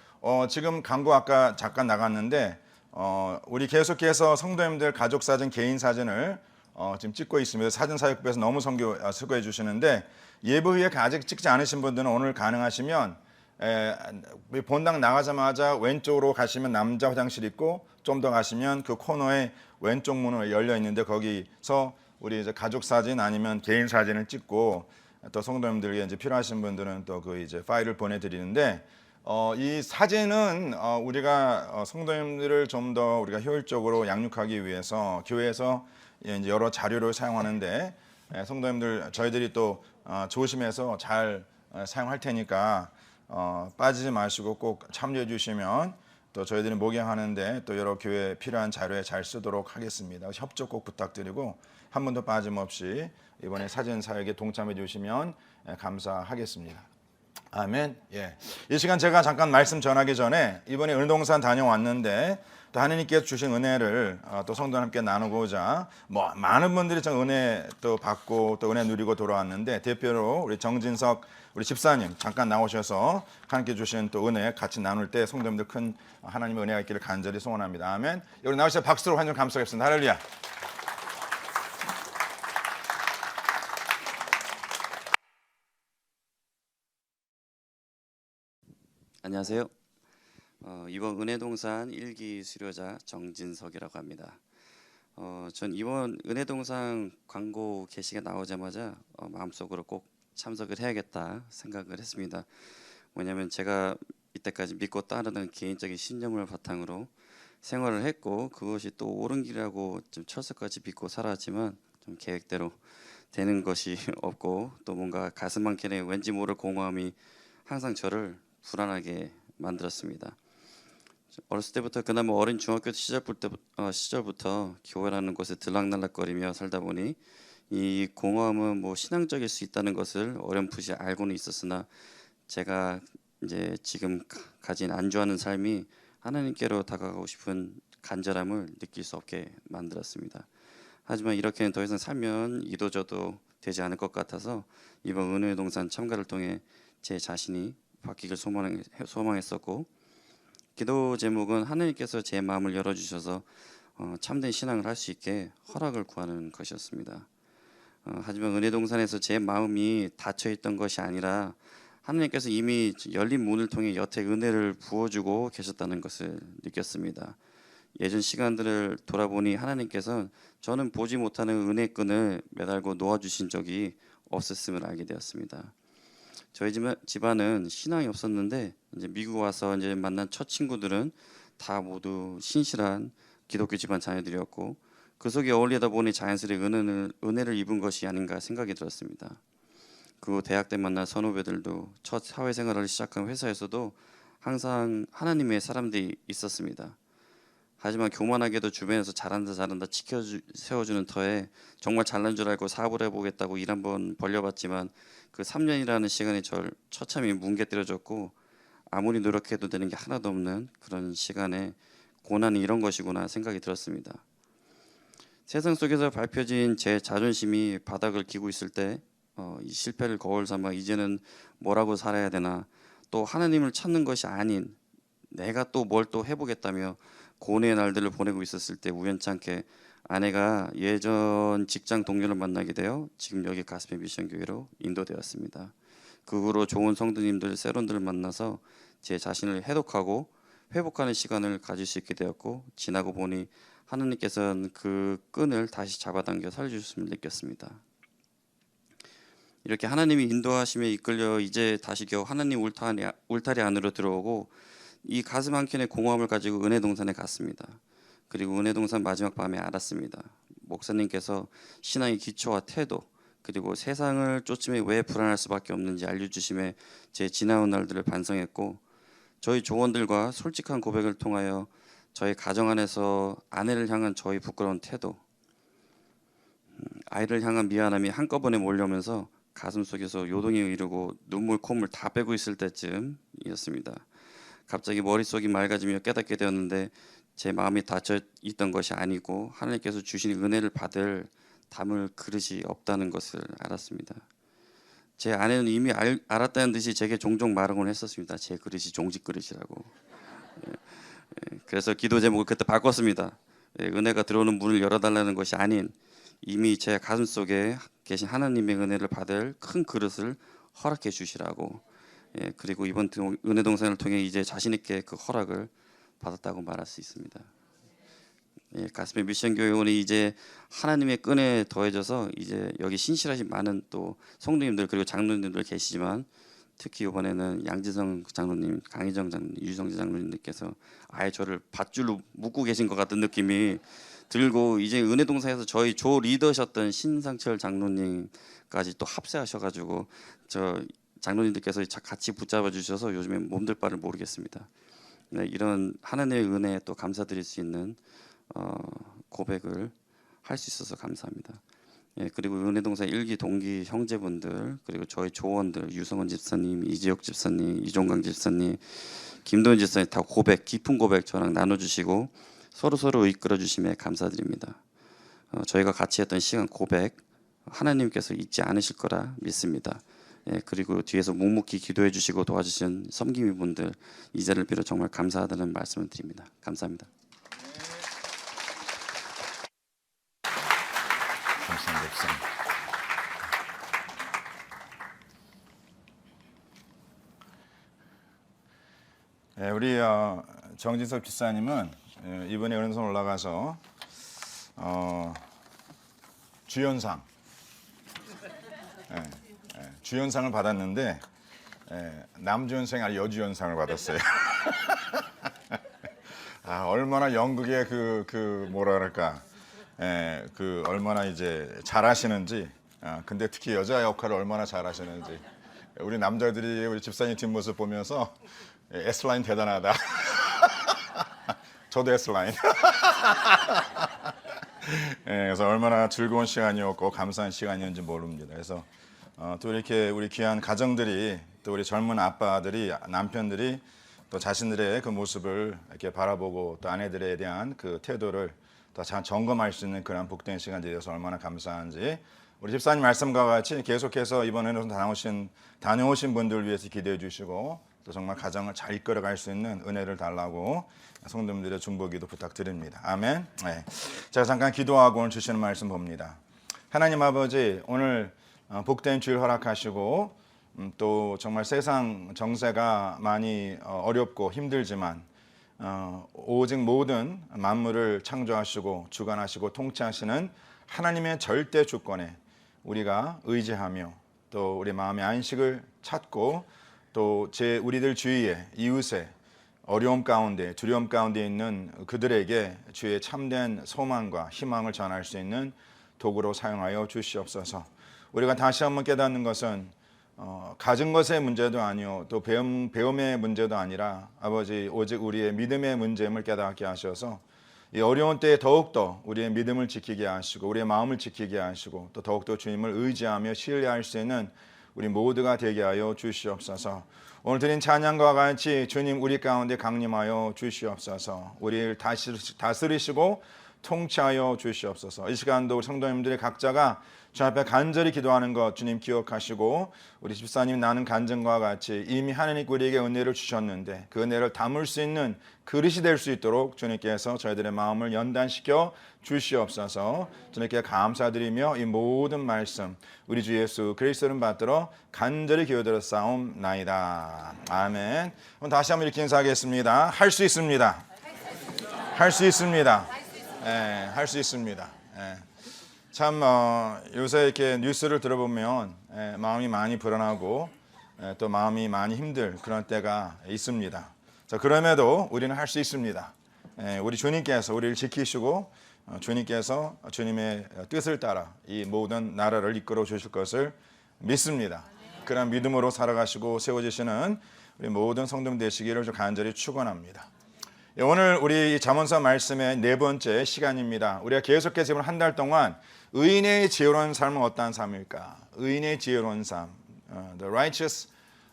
지금 광고 아까 잠깐 나갔는데 우리 계속해서 성도님들 가족 사진, 개인 사진을 지금 찍고 있습니다. 사진사역부에서 너무 수고해 주시는데 예배 후에 아직 찍지 않으신 분들은 오늘 가능하시면 본당 나가자마자 왼쪽으로 가시면 남자 화장실 있고 좀 더 가시면 그 코너에 왼쪽 문은 열려 있는데 거기서 우리 이제 가족 사진 아니면 개인 사진을 찍고 또 성도님들에게 이제 필요하신 분들은 또 그 이제 파일을 보내드리는데 이 사진은 우리가 성도님들을 좀 더 우리가 효율적으로 양육하기 위해서 교회에서 이제 여러 자료를 사용하는데 성도님들 저희들이 또 조심해서 잘 사용할 테니까 빠지지 마시고 꼭 참여해 주시면 또 저희들이 목양하는데 또 여러 교회에 필요한 자료에 잘 쓰도록 하겠습니다. 협조 꼭 부탁드리고 한 번도 빠짐없이 이번에 사진 사역에 동참해 주시면 감사하겠습니다. 아멘. 이 시간 제가 잠깐 말씀 전하기 전에 이번에 은동산 다녀왔는데 또 하느님께서 주신 은혜를 또 성도와 함께 나누고자 많은 분들이 저 은혜 또 받고 또 은혜 누리고 돌아왔는데 대표로 우리 정진석 우리 집사님 잠깐 나오셔서 하나님께 주신 또 은혜 같이 나눌 때 성도님들 큰 하나님의 은혜가 있기를 간절히 소원합니다. 아멘. 여러분 나오셔서 박수로 환영 감사하겠습니다. 할렐루야. 안녕하세요. 이번 은혜동산 1기 수료자 정진석이라고 합니다. 전 이번 은혜동산 광고 게시가 나오자마자 마음속으로 꼭 참석을 해야겠다 생각을 했습니다. 뭐냐면 제가 이때까지 믿고 따르는 개인적인 신념을 바탕으로 생활을 했고 그것이 또 옳은 길이라고 좀 철석같이 믿고 살았지만 좀 계획대로 되는 것이 없고 또 뭔가 가슴 한켠에 왠지 모를 공허함이 항상 저를 불안하게 만들었습니다. 어렸을 때부터 그나마 어린 중학교 시절부터 교회라는 곳에 들락날락거리며 살다 보니 이 공허함은 뭐 신앙적일 수 있다는 것을 어렴풋이 알고는 있었으나 제가 이제 지금 가진 안주하는 삶이 하나님께로 다가가고 싶은 간절함을 느낄 수 없게 만들었습니다. 하지만 이렇게는 더 이상 살면 이도저도 되지 않을 것 같아서 이번 은혜의 동산 참가를 통해 제 자신이 바뀌길 소망했었고, 기도 제목은 하나님께서 제 마음을 열어주셔서 참된 신앙을 할 수 있게 허락을 구하는 것이었습니다. 하지만 은혜동산에서 제 마음이 닫혀있던 것이 아니라 하나님께서 이미 열린 문을 통해 여태 은혜를 부어주고 계셨다는 것을 느꼈습니다. 예전 시간들을 돌아보니 하나님께서 저는 보지 못하는 은혜끈을 매달고 놓아주신 적이 없었음을 알게 되었습니다. 저희 집안은 신앙이 없었는데 이제 미국 와서 이제 만난 첫 친구들은 다 모두 신실한 기독교 집안 자녀들이었고, 그 속에 어울리다 보니 자연스레 은혜를 입은 것이 아닌가 생각이 들었습니다. 그 후 대학 때 만난 선후배들도 첫 사회생활을 시작한 회사에서도 항상 하나님의 사람들이 있었습니다. 하지만 교만하게도 주변에서 잘한다 세워주는 터에 정말 잘난 줄 알고 사업을 해보겠다고 일 한번 벌려봤지만 그 3년이라는 시간이 저를 처참히 뭉개뜨려졌고, 아무리 노력해도 되는 게 하나도 없는 그런 시간에 고난이 이런 것이구나 생각이 들었습니다. 세상 속에서 밟혀진 제 자존심이 바닥을 기고 있을 때 이 실패를 거울 삼아 이제는 뭐라고 살아야 되나, 또 하나님을 찾는 것이 아닌 내가 또 뭘 또 해보겠다며 고뇌의 날들을 보내고 있었을 때 우연찮게 아내가 예전 직장 동료를 만나게 되어 지금 여기 가스페 미션 교회로 인도되었습니다. 그 후로 좋은 성도님들, 세론들을 만나서 제 자신을 해독하고 회복하는 시간을 가질 수 있게 되었고, 지나고 보니 하나님께서는 그 끈을 다시 잡아당겨 살려주셨음을 느꼈습니다. 이렇게 하나님이 인도하심에 이끌려 이제 다시 겨우 하나님 울타리 안으로 들어오고 이 가슴 한켠에 공허함을 가지고 은혜동산에 갔습니다. 그리고 은혜동산 마지막 밤에 알았습니다. 목사님께서 신앙의 기초와 태도, 그리고 세상을 쫓으며 왜 불안할 수밖에 없는지 알려주심에 제 지나온 날들을 반성했고, 저희 조원들과 솔직한 고백을 통하여 저희 가정 안에서 아내를 향한 저희 부끄러운 태도, 아이를 향한 미안함이 한꺼번에 몰려오면서 가슴속에서 요동이 이르고 눈물 콧물 다 빼고 있을 때쯤이었습니다. 갑자기 머릿속이 맑아지며 깨닫게 되었는데 제 마음이 닫혀 있던 것이 아니고 하나님께서 주신 은혜를 담을 그릇이 없다는 것을 알았습니다. 제 아내는 이미 알았다는 듯이 제게 종종 말하곤 했었습니다. 제 그릇이 종직 그릇이라고. 그래서 기도 제목을 그때 바꿨습니다. 은혜가 들어오는 문을 열어달라는 것이 아닌 이미 제 가슴속에 계신 하나님의 은혜를 받을 큰 그릇을 허락해 주시라고. 그리고 이번 은혜 동산을 통해 이제 자신 있게 그 허락을 받았다고 말할 수 있습니다. 가스페 미션 교회원이 이제 하나님의 끈에 더해져서 이제 여기 신실하신 많은 또 성도님들 그리고 장로님들 계시지만 특히 이번에는 양지성 장로님, 강희정 장로님, 유성재 장로님들께서 아예 저를 밧줄로 묶고 계신 것 같은 느낌이 들고, 이제 은혜동산에서 저희 조 리더셨던 신상철 장로님까지 또 합세하셔가지고 저 장로님들께서 같이 붙잡아 주셔서 요즘에 몸둘 바를 모르겠습니다. 이런 하나님의 은혜에 또 감사드릴 수 있는 고백을 할 수 있어서 감사합니다. 그리고 은혜동산 1기 동기 형제분들, 그리고 저희 조원들 유성원 집사님, 이지혁 집사님, 이종강 집사님, 김도현 집사님 다 깊은 고백 저랑 나눠주시고 서로 이끌어 주심에 감사드립니다. 저희가 같이 했던 시간 고백 하나님께서 잊지 않으실 거라 믿습니다. 그리고 뒤에서 묵묵히 기도해 주시고 도와주신 섬김이 분들 이 자리를 빌어 정말 감사하다는 말씀을 드립니다. 감사합니다. 감사합니다. 우리 정진석 집사님은 이번에 은선 올라가서 주연상 주연상을 받았는데 남주연상이 아니라 여주연상을 받았어요. 얼마나 연극의 그 뭐라 그럴까 그 얼마나 이제 잘하시는지, 근데 특히 여자 역할을 얼마나 잘하시는지 우리 남자들이 우리 집사님 뒷모습 보면서 S라인 대단하다. 저도 S라인. 그래서 얼마나 즐거운 시간이었고 감사한 시간이었는지 모릅니다. 그래서 또 이렇게 우리 귀한 가정들이 또 우리 젊은 아빠들이 남편들이 또 자신들의 그 모습을 이렇게 바라보고 또 아내들에 대한 그 태도를 또 잘 점검할 수 있는 그런 복된 시간이 되어서 얼마나 감사한지 우리 집사님 말씀과 같이 계속해서 이번에는 다녀오신 분들을 위해서 기도해 주시고 또 정말 가정을 잘 이끌어갈 수 있는 은혜를 달라고 성도님들의 중보기도 부탁드립니다. 아멘. 네. 제가 잠깐 기도하고 오늘 주시는 말씀 봅니다. 하나님 아버지, 오늘 복된 주일 허락하시고 또 정말 세상 정세가 많이 어렵고 힘들지만 오직 모든 만물을 창조하시고 주관하시고 통치하시는 하나님의 절대 주권에 우리가 의지하며 또 우리 마음의 안식을 찾고 또 우리들 주위에 이웃에 어려움 가운데 두려움 가운데 있는 그들에게 주의 참된 소망과 희망을 전할 수 있는 도구로 사용하여 주시옵소서. 우리가 다시 한번 깨닫는 것은 가진 것의 문제도 아니요 또 배움의 문제도 아니라 아버지 오직 우리의 믿음의 문제임을 깨닫게 하셔서 이 어려운 때에 더욱더 우리의 믿음을 지키게 하시고 우리의 마음을 지키게 하시고 또 더욱더 주님을 의지하며 신뢰할 수 있는 우리 모두가 되게 하여 주시옵소서. 오늘 드린 찬양과 같이 주님 우리 가운데 강림하여 주시옵소서. 우리를 다스리시고 통치하여 주시옵소서. 이 시간도 우리 성도님들의 각자가 주 앞에 간절히 기도하는 것 주님 기억하시고 우리 집사님 나는 간증과 같이 이미 하나님 우리에게 은혜를 주셨는데 그 은혜를 담을 수 있는 그릇이 될 수 있도록 주님께서 저희들의 마음을 연단시켜 주시옵소서. 주님께 감사드리며 이 모든 말씀 우리 주 예수 그리스도를 받들어 간절히 기도드렸사옵나이다. 아멘. 그럼 다시 한번 이렇게 인사하겠습니다. 할 수 있습니다. 할 수 있습니다. 할 수 있습니다. 참 요새 이렇게 뉴스를 들어보면 마음이 많이 불안하고 또 마음이 많이 힘들 그런 때가 있습니다. 자, 그럼에도 우리는 할 수 있습니다. 우리 주님께서 우리를 지키시고 주님께서 주님의 뜻을 따라 이 모든 나라를 이끌어 주실 것을 믿습니다. 그런 믿음으로 살아가시고 세워지시는 우리 모든 성도님 되시기를 간절히 축원합니다. 오늘 우리 잠언서 말씀의 네 번째 시간입니다. 우리가 계속해서 지금 한 달 동안 의인의 지혜로운 삶은 어떠한 삶일까? 의인의 지혜로운 삶, the righteous,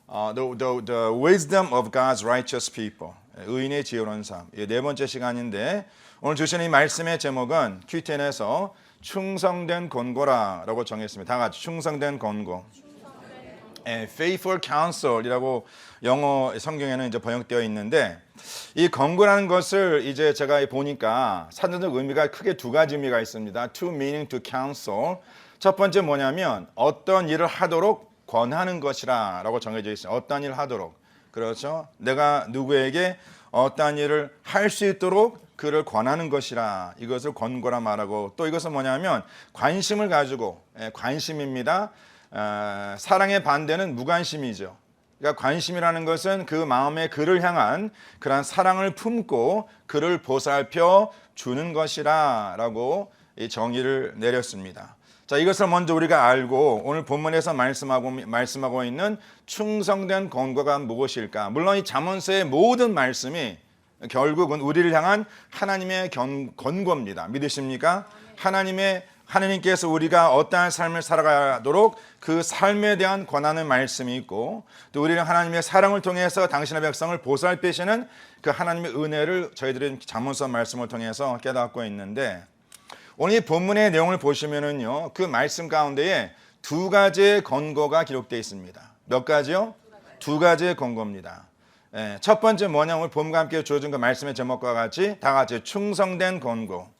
the wisdom of God's righteous people. 의인의 지혜로운 삶. 이 네 번째 시간인데 오늘 주시는 이 말씀의 제목은 Q10에서 충성된 권고라라고 정했습니다. 다 같이 충성된 권고. faithful counsel이라고 영어 성경에는 이제 번역되어 있는데 이 권고라는 것을 이제 제가 보니까 사전적 의미가 크게 두 가지 의미가 있습니다. Two meaning to counsel. 첫 번째 뭐냐면 어떤 일을 하도록 권하는 것이라고 정해져 있어요. 어떤 일을 하도록. 그렇죠? 내가 누구에게 어떤 일을 할 수 있도록 그를 권하는 것이라 이것을 권고라 말하고 또 이것은 뭐냐면 관심을 가지고 관심입니다. 사랑의 반대는 무관심이죠. 그러니까 관심이라는 것은 그 마음에 그를 향한 그러한 사랑을 품고 그를 보살펴 주는 것이라고 정의를 내렸습니다. 자, 이것을 먼저 우리가 알고 오늘 본문에서 말씀하고 있는 충성된 권고가 무엇일까? 물론 이 잠언서의 모든 말씀이 결국은 우리를 향한 하나님의 권고입니다. 믿으십니까? 하나님께서 우리가 어떠한 삶을 살아가도록 그 삶에 대한 권하는 말씀이 있고 또 우리는 하나님의 사랑을 통해서 당신의 백성을 보살피시는 그 하나님의 은혜를 저희들은 잠언서 말씀을 통해서 깨닫고 있는데 오늘 이 본문의 내용을 보시면은요 그 말씀 가운데에 두 가지의 권고가 기록되어 있습니다. 몇 가지요? 두 가지의 권고입니다. 첫 번째 뭐냐 오늘 본문과 함께 주어진 그 말씀의 제목과 같이 다 같이 충성된 권고.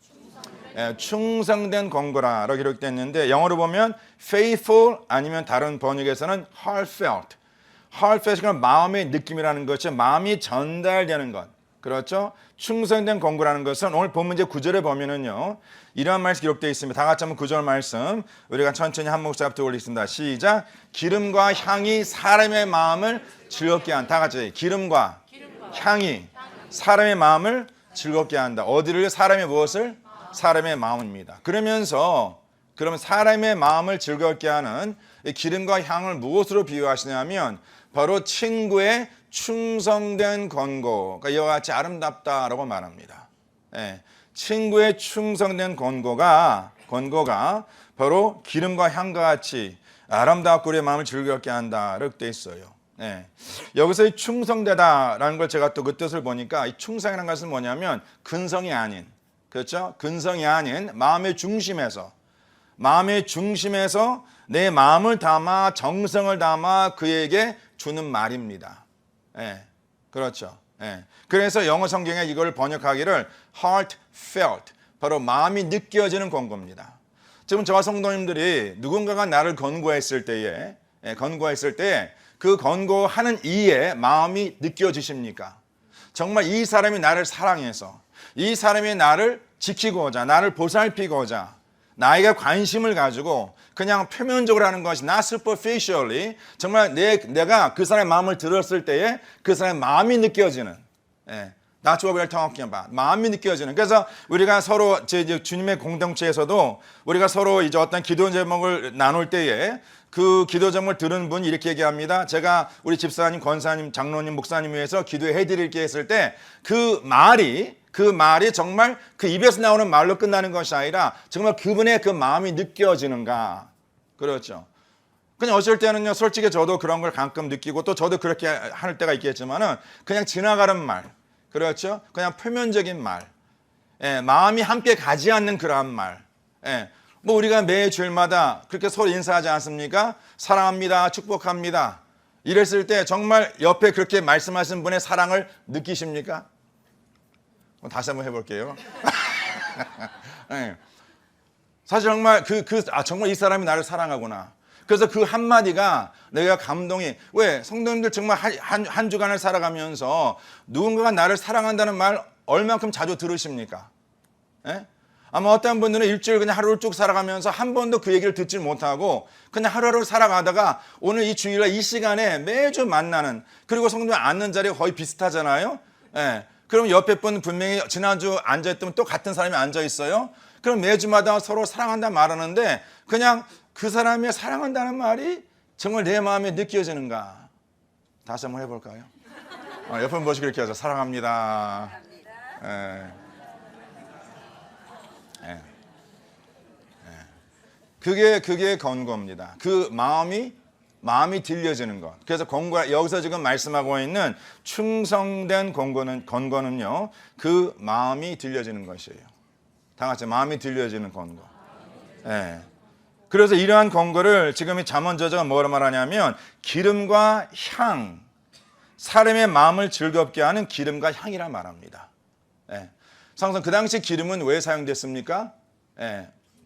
충성된 권고라고 기록됐는데 영어로 보면 faithful 아니면 다른 번역에서는 heartfelt. heartfelt은 마음의 느낌이라는 것이 마음이 전달되는 것. 그렇죠? 충성된 권고라는 것은 오늘 본문 9절에 보면은요 이러한 말씀 기록되어 있습니다. 다 같이 한번 9절 말씀 우리가 천천히 한 목소리부터 올리겠습니다. 시작. 기름과 향이 사람의 마음을 즐겁게 한다. 다 같이 기름과 향이 사람의 마음을 즐겁게 한다. 어디를 사람의 무엇을? 사람의 마음입니다. 그러면서 그러면 사람의 마음을 즐겁게 하는 이 기름과 향을 무엇으로 비유하시냐면 바로 친구의 충성된 권고, 그러니까 이와 같이 아름답다라고 말합니다. 예, 친구의 충성된 권고가 바로 기름과 향과 같이 아름답고 우리의 마음을 즐겁게 한다라고 되어 있어요. 예, 여기서 이 충성되다라는 걸 제가 또 그 뜻을 보니까 이 충성이라는 것은 뭐냐면 근성이 아닌, 그렇죠? 근성이 아닌 마음의 중심에서 내 마음을 담아 정성을 담아 그에게 주는 말입니다. 예, 그렇죠. 예, 그래서 영어 성경에 이걸 번역하기를 heartfelt, 바로 마음이 느껴지는 권고입니다. 지금 저와 성도님들이 누군가가 나를 권고했을 때에 그 권고하는 이에 마음이 느껴지십니까? 정말 이 사람이 나를 사랑해서 이 사람이 나를 지키고자 나를 보살피고자 나에게 관심을 가지고 그냥 표면적으로 하는 것이 not superficially, 정말 내가 그 사람의 마음을 들었을 때에 그 사람의 마음이 느껴지는, That's what we're talking about. 마음이 느껴지는. 그래서 우리가 서로 주님의 공동체에서도 우리가 서로 이제 어떤 기도 제목을 나눌 때에 그 기도 제목을 들은 분이 이렇게 얘기합니다. 제가 우리 집사님, 권사님, 장로님, 목사님 위해서 기도해 드릴게 했을 때 그 말이 정말 그 입에서 나오는 말로 끝나는 것이 아니라 정말 그분의 그 마음이 느껴지는가. 그렇죠. 그냥 어쩔 때는요, 솔직히 저도 그런 걸 가끔 느끼고 또 저도 그렇게 할 때가 있겠지만은 그냥 지나가는 말. 그렇죠? 그냥 표면적인 말. 마음이 함께 가지 않는 그러한 말. 뭐 우리가 매 주일마다 그렇게 서로 인사하지 않습니까? 사랑합니다. 축복합니다. 이랬을 때 정말 옆에 그렇게 말씀하신 분의 사랑을 느끼십니까? 다시 한번 해볼게요. 사실 정말 정말 이 사람이 나를 사랑하구나. 그래서 그 한마디가 내가 감동이, 왜 성도님들 정말 한 주간을 살아가면서 누군가가 나를 사랑한다는 말 얼만큼 자주 들으십니까? 아마 어떤 분들은 일주일 그냥 하루를 쭉 살아가면서 한 번도 그 얘기를 듣지 못하고 그냥 하루하루 살아가다가 오늘 이 주일날 이 시간에 매주 만나는, 그리고 성도님 앉는 자리가 거의 비슷하잖아요. 그럼 옆에 분 분명히 지난주 앉아있던 또 같은 사람이 앉아있어요. 그럼 매주마다 서로 사랑한다 말하는데 그냥 그 사람의 사랑한다는 말이 정말 내 마음에 느껴지는가? 다시 한번 해볼까요? 옆에 분 보시고 이렇게 하죠. 사랑합니다. 그게 권고입니다. 그 마음이 들려지는 것. 그래서 여기서 지금 말씀하고 있는 충성된 권고는요, 그 마음이 들려지는 것이에요. 다 같이 마음이 들려지는 권고. 그래서 이러한 권고를 지금 이 잠언 저자가 뭐라 말하냐면 기름과 향, 사람의 마음을 즐겁게 하는 기름과 향이라 말합니다. 항상 그 당시 기름은 왜 사용됐습니까?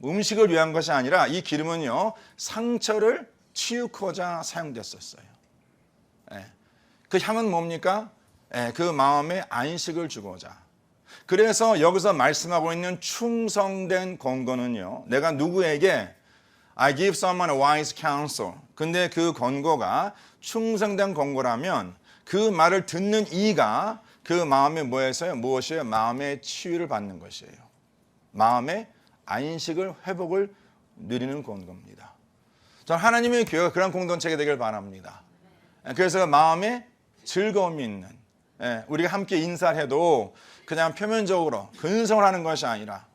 음식을 위한 것이 아니라 이 기름은요, 상처를 치우고자 사용됐었어요. 그 향은 뭡니까? 그 마음에 안식을 주고자. 그래서 여기서 말씀하고 있는 충성된 권고는요, 내가 누구에게 I give someone a wise counsel. 근데 그 권고가 충성된 권고라면 그 말을 듣는 이가 그 마음에 무엇이에요? 마음의 치유를 받는 것이에요. 마음의 안식을, 회복을 누리는 권고입니다. 저는 하나님의 교회가 그런 공동체가 되길 바랍니다. 그래서 마음에 즐거움이 있는, 우리가 함께 인사를 해도 그냥 표면적으로 근성을 하는 것이 아니라,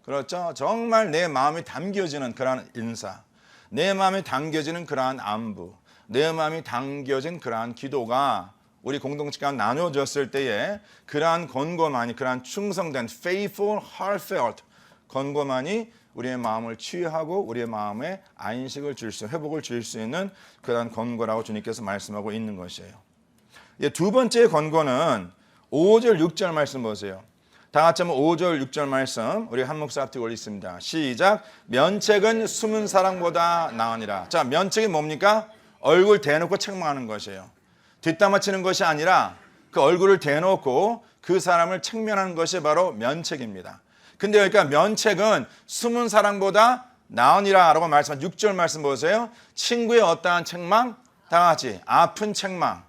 그렇죠? 정말 내 마음이 담겨지는 그러한 인사, 내 마음이 담겨지는 그러한 안부, 내 마음이 담겨진 그러한 기도가 우리 공동체가 나눠졌을 때에 그러한 권고만이, 그러한 충성된 faithful, heartfelt 권고만이 우리의 마음을 치유하고 우리의 마음에 안식을 회복을 줄 수 있는 그러한 권고라고 주님께서 말씀하고 있는 것이에요. 두 번째 권고는 5절, 6절 말씀 보세요. 다 같이 한번 5절, 6절 말씀 우리 한 목소리 앞뒤 올리겠습니다. 시작. 면책은 숨은 사랑보다 나으니라. 자, 면책이 뭡니까? 얼굴 대놓고 책망하는 것이에요. 뒷담화치는 것이 아니라 그 얼굴을 대놓고 그 사람을 책면하는 것이 바로 면책입니다. 근데 그러니까 면책은 숨은 사랑보다 나으니라 라고 말씀한 6절 말씀 보세요. 친구의 어떠한 책망? 다 같이 아픈 책망.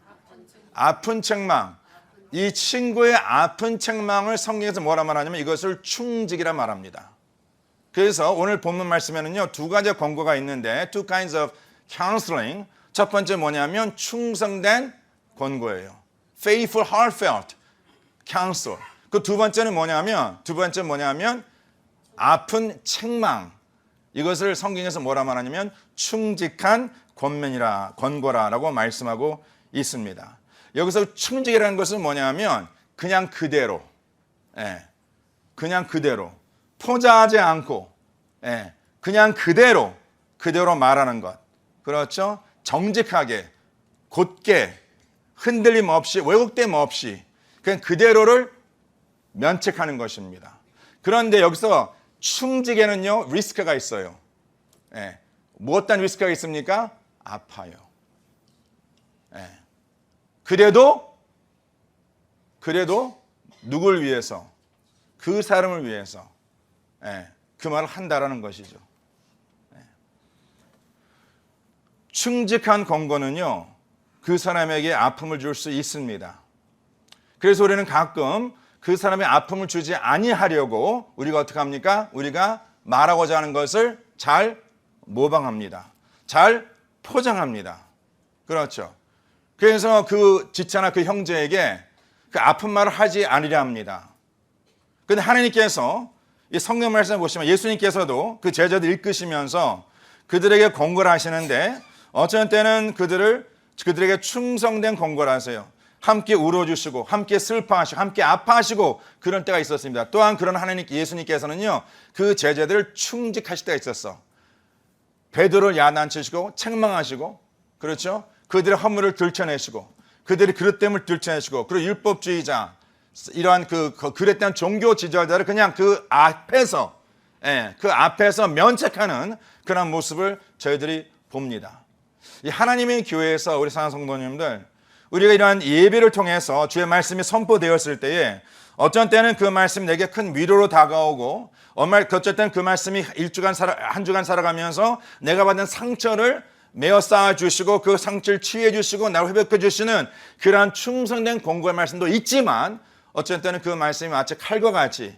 이 친구의 아픈 책망을 성경에서 뭐라 말하냐면 이것을 충직이라 말합니다. 그래서 오늘 본문 말씀에는요, 두 가지 권고가 있는데 two kinds of counseling. 첫 번째 뭐냐면 충성된 권고예요. faithful, heartfelt counsel. 그 두 번째는 뭐냐면 아픈 책망. 이것을 성경에서 뭐라 말하냐면 충직한 권고라라고 말씀하고 있습니다. 여기서 충직이라는 것은 뭐냐면 그냥 그대로, 그냥 그대로 포장하지 않고, 그냥 그대로 말하는 것. 그렇죠? 정직하게, 곧게, 흔들림 없이, 왜곡됨 없이 그냥 그대로를 면책하는 것입니다. 그런데 여기서 충직에는요 리스크가 있어요. 무엇단 리스크가 있습니까? 아파요. 그래도 누굴 위해서, 그 사람을 위해서 그 말을 한다라는 것이죠. 충직한 권고는요 그 사람에게 아픔을 줄 수 있습니다. 그래서 우리는 가끔 그 사람의 아픔을 주지 아니하려고 우리가 어떻게 합니까? 우리가 말하고자 하는 것을 잘 모방합니다. 잘 포장합니다. 그렇죠. 그래서 그 지체나 그 형제에게 그 아픈 말을 하지 않으려 합니다. 그런데 하나님께서 이 성경 말씀을 보시면 예수님께서도 그 제자들 이끄시면서 그들에게 권고를 하시는데 어떤 때는 그들에게 충성된 권고를 하세요. 함께 울어주시고 함께 슬퍼하시고 함께 아파하시고 그런 때가 있었습니다. 또한 그런 예수님께서는요 그 제자들을 충직하실 때가 있었어. 베드로를 야단치시고 책망하시고, 그렇죠? 그들의 허물을 들춰내시고 그들의 그릇됨을 들춰내시고, 그리고 율법주의자 이러한 그 그릇된 종교 지도자를 그냥 그 앞에서 면책하는 그런 모습을 저희들이 봅니다. 이 하나님의 교회에서 우리 사랑하는 성도님들, 우리가 이러한 예배를 통해서 주의 말씀이 선포되었을 때에 어떤 때는 그 말씀이 내게 큰 위로로 다가오고, 어쩔 때는 그 말씀이 한 주간 살아가면서 내가 받은 상처를 메어 쌓아 주시고 그 상처를 치유해 주시고 나를 회복해 주시는 그러한 충성된 권고의 말씀도 있지만, 어떤 때는 그 말씀이 마치 칼과 같이,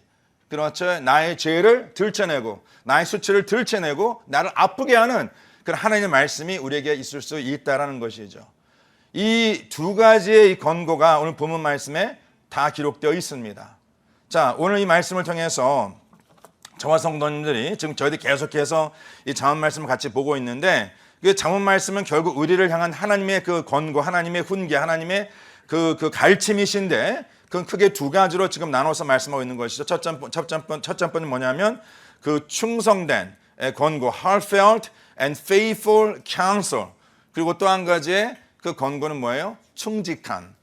그렇죠, 나의 죄를 들춰내고 나의 수치를 들춰내고 나를 아프게 하는 그런 하나님의 말씀이 우리에게 있을 수 있다라는 것이죠. 이 두 가지의 이 권고가 오늘 본문 말씀에 다 기록되어 있습니다. 자, 오늘 이 말씀을 통해서 저와 성도님들이 지금 저희들이 계속해서 이 잠언 말씀을 같이 보고 있는데, 그 잠언 말씀은 결국 우리를 향한 하나님의 그 권고, 하나님의 훈계, 하나님의 그 가르침이신데, 그건 크게 두 가지로 지금 나눠서 말씀하고 있는 것이죠. 첫 번째는 뭐냐면 그 충성된 권고, heartfelt and faithful counsel. 그리고 또 한 가지의 그 권고는 뭐예요? 충직한.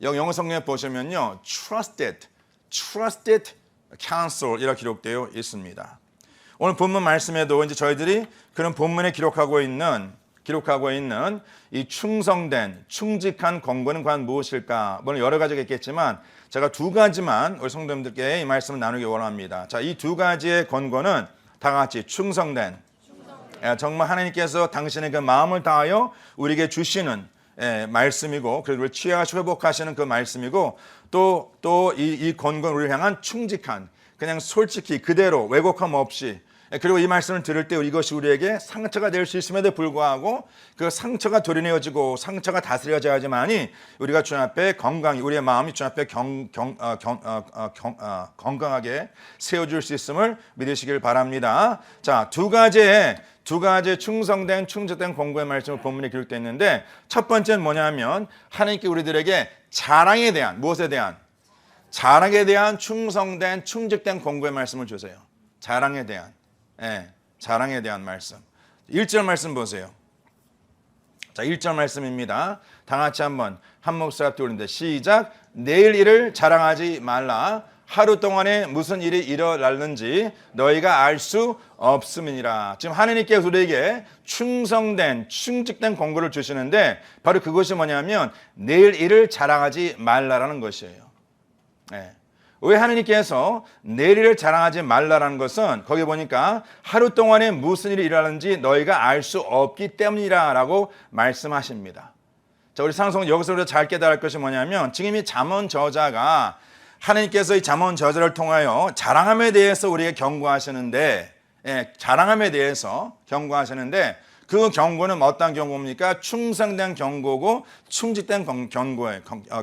영어 성경에 보시면요, trusted counsel 이라고 기록되어 있습니다. 오늘 본문 말씀에도 이제 저희들이 그런 본문에 기록하고 있는 이 충직한 권고는 과연 무엇일까? 물론 여러 가지가 있겠지만 제가 두 가지만 우리 성도님들께 이 말씀을 나누기 원합니다. 자, 이 두 가지의 권고는 다 같이 충성된, 정말 하나님께서 당신의 그 마음을 다하여 우리에게 주시는 말씀이고, 그리고 우리를 치유하시고 회복하시는 그 말씀이고, 또 이 권고는 우리를 향한 충직한, 그냥 솔직히 그대로 왜곡함 없이, 그리고 이 말씀을 들을 때 이것이 우리에게 상처가 될 수 있음에도 불구하고 그 상처가 도려내어지고 상처가 다스려져야지만이 우리가 주님 앞에 건강히, 우리의 마음이 주님 앞에 건강하게 세워줄 수 있음을 믿으시길 바랍니다. 자, 두 가지의 충직된 권고의 말씀을 본문에 기록되어 있는데, 첫 번째는 뭐냐면 하나님께 우리들에게 자랑에 대한 충직된 권고의 말씀을 주세요. 자랑에 대한 말씀. 1절 말씀 보세요. 자, 1절 말씀입니다. 다 같이 한 목소리 앞에 올립니다. 시작. 내일 일을 자랑하지 말라. 하루 동안에 무슨 일이 일어났는지 너희가 알 수 없음이니라. 지금 하나님께서 우리에게 충직된 권고를 주시는데, 바로 그것이 뭐냐면 내일 일을 자랑하지 말라라는 것이에요. 왜 하나님께서 내일 일을 자랑하지 말라라는 것은, 거기 보니까 하루 동안에 무슨 일이 일어났는지 너희가 알 수 없기 때문이라라고 말씀하십니다. 자, 우리 상성 여기서 우리가 잘 깨달을 것이 뭐냐면, 지금 이 잠언 저자가 하나님께서 이 잠언 저자를 통하여 자랑함에 대해서 우리에게 경고하시는데, 자랑함에 대해서 경고하시는데, 그 경고는 어떤 경고입니까? 충성된 경고고 충직된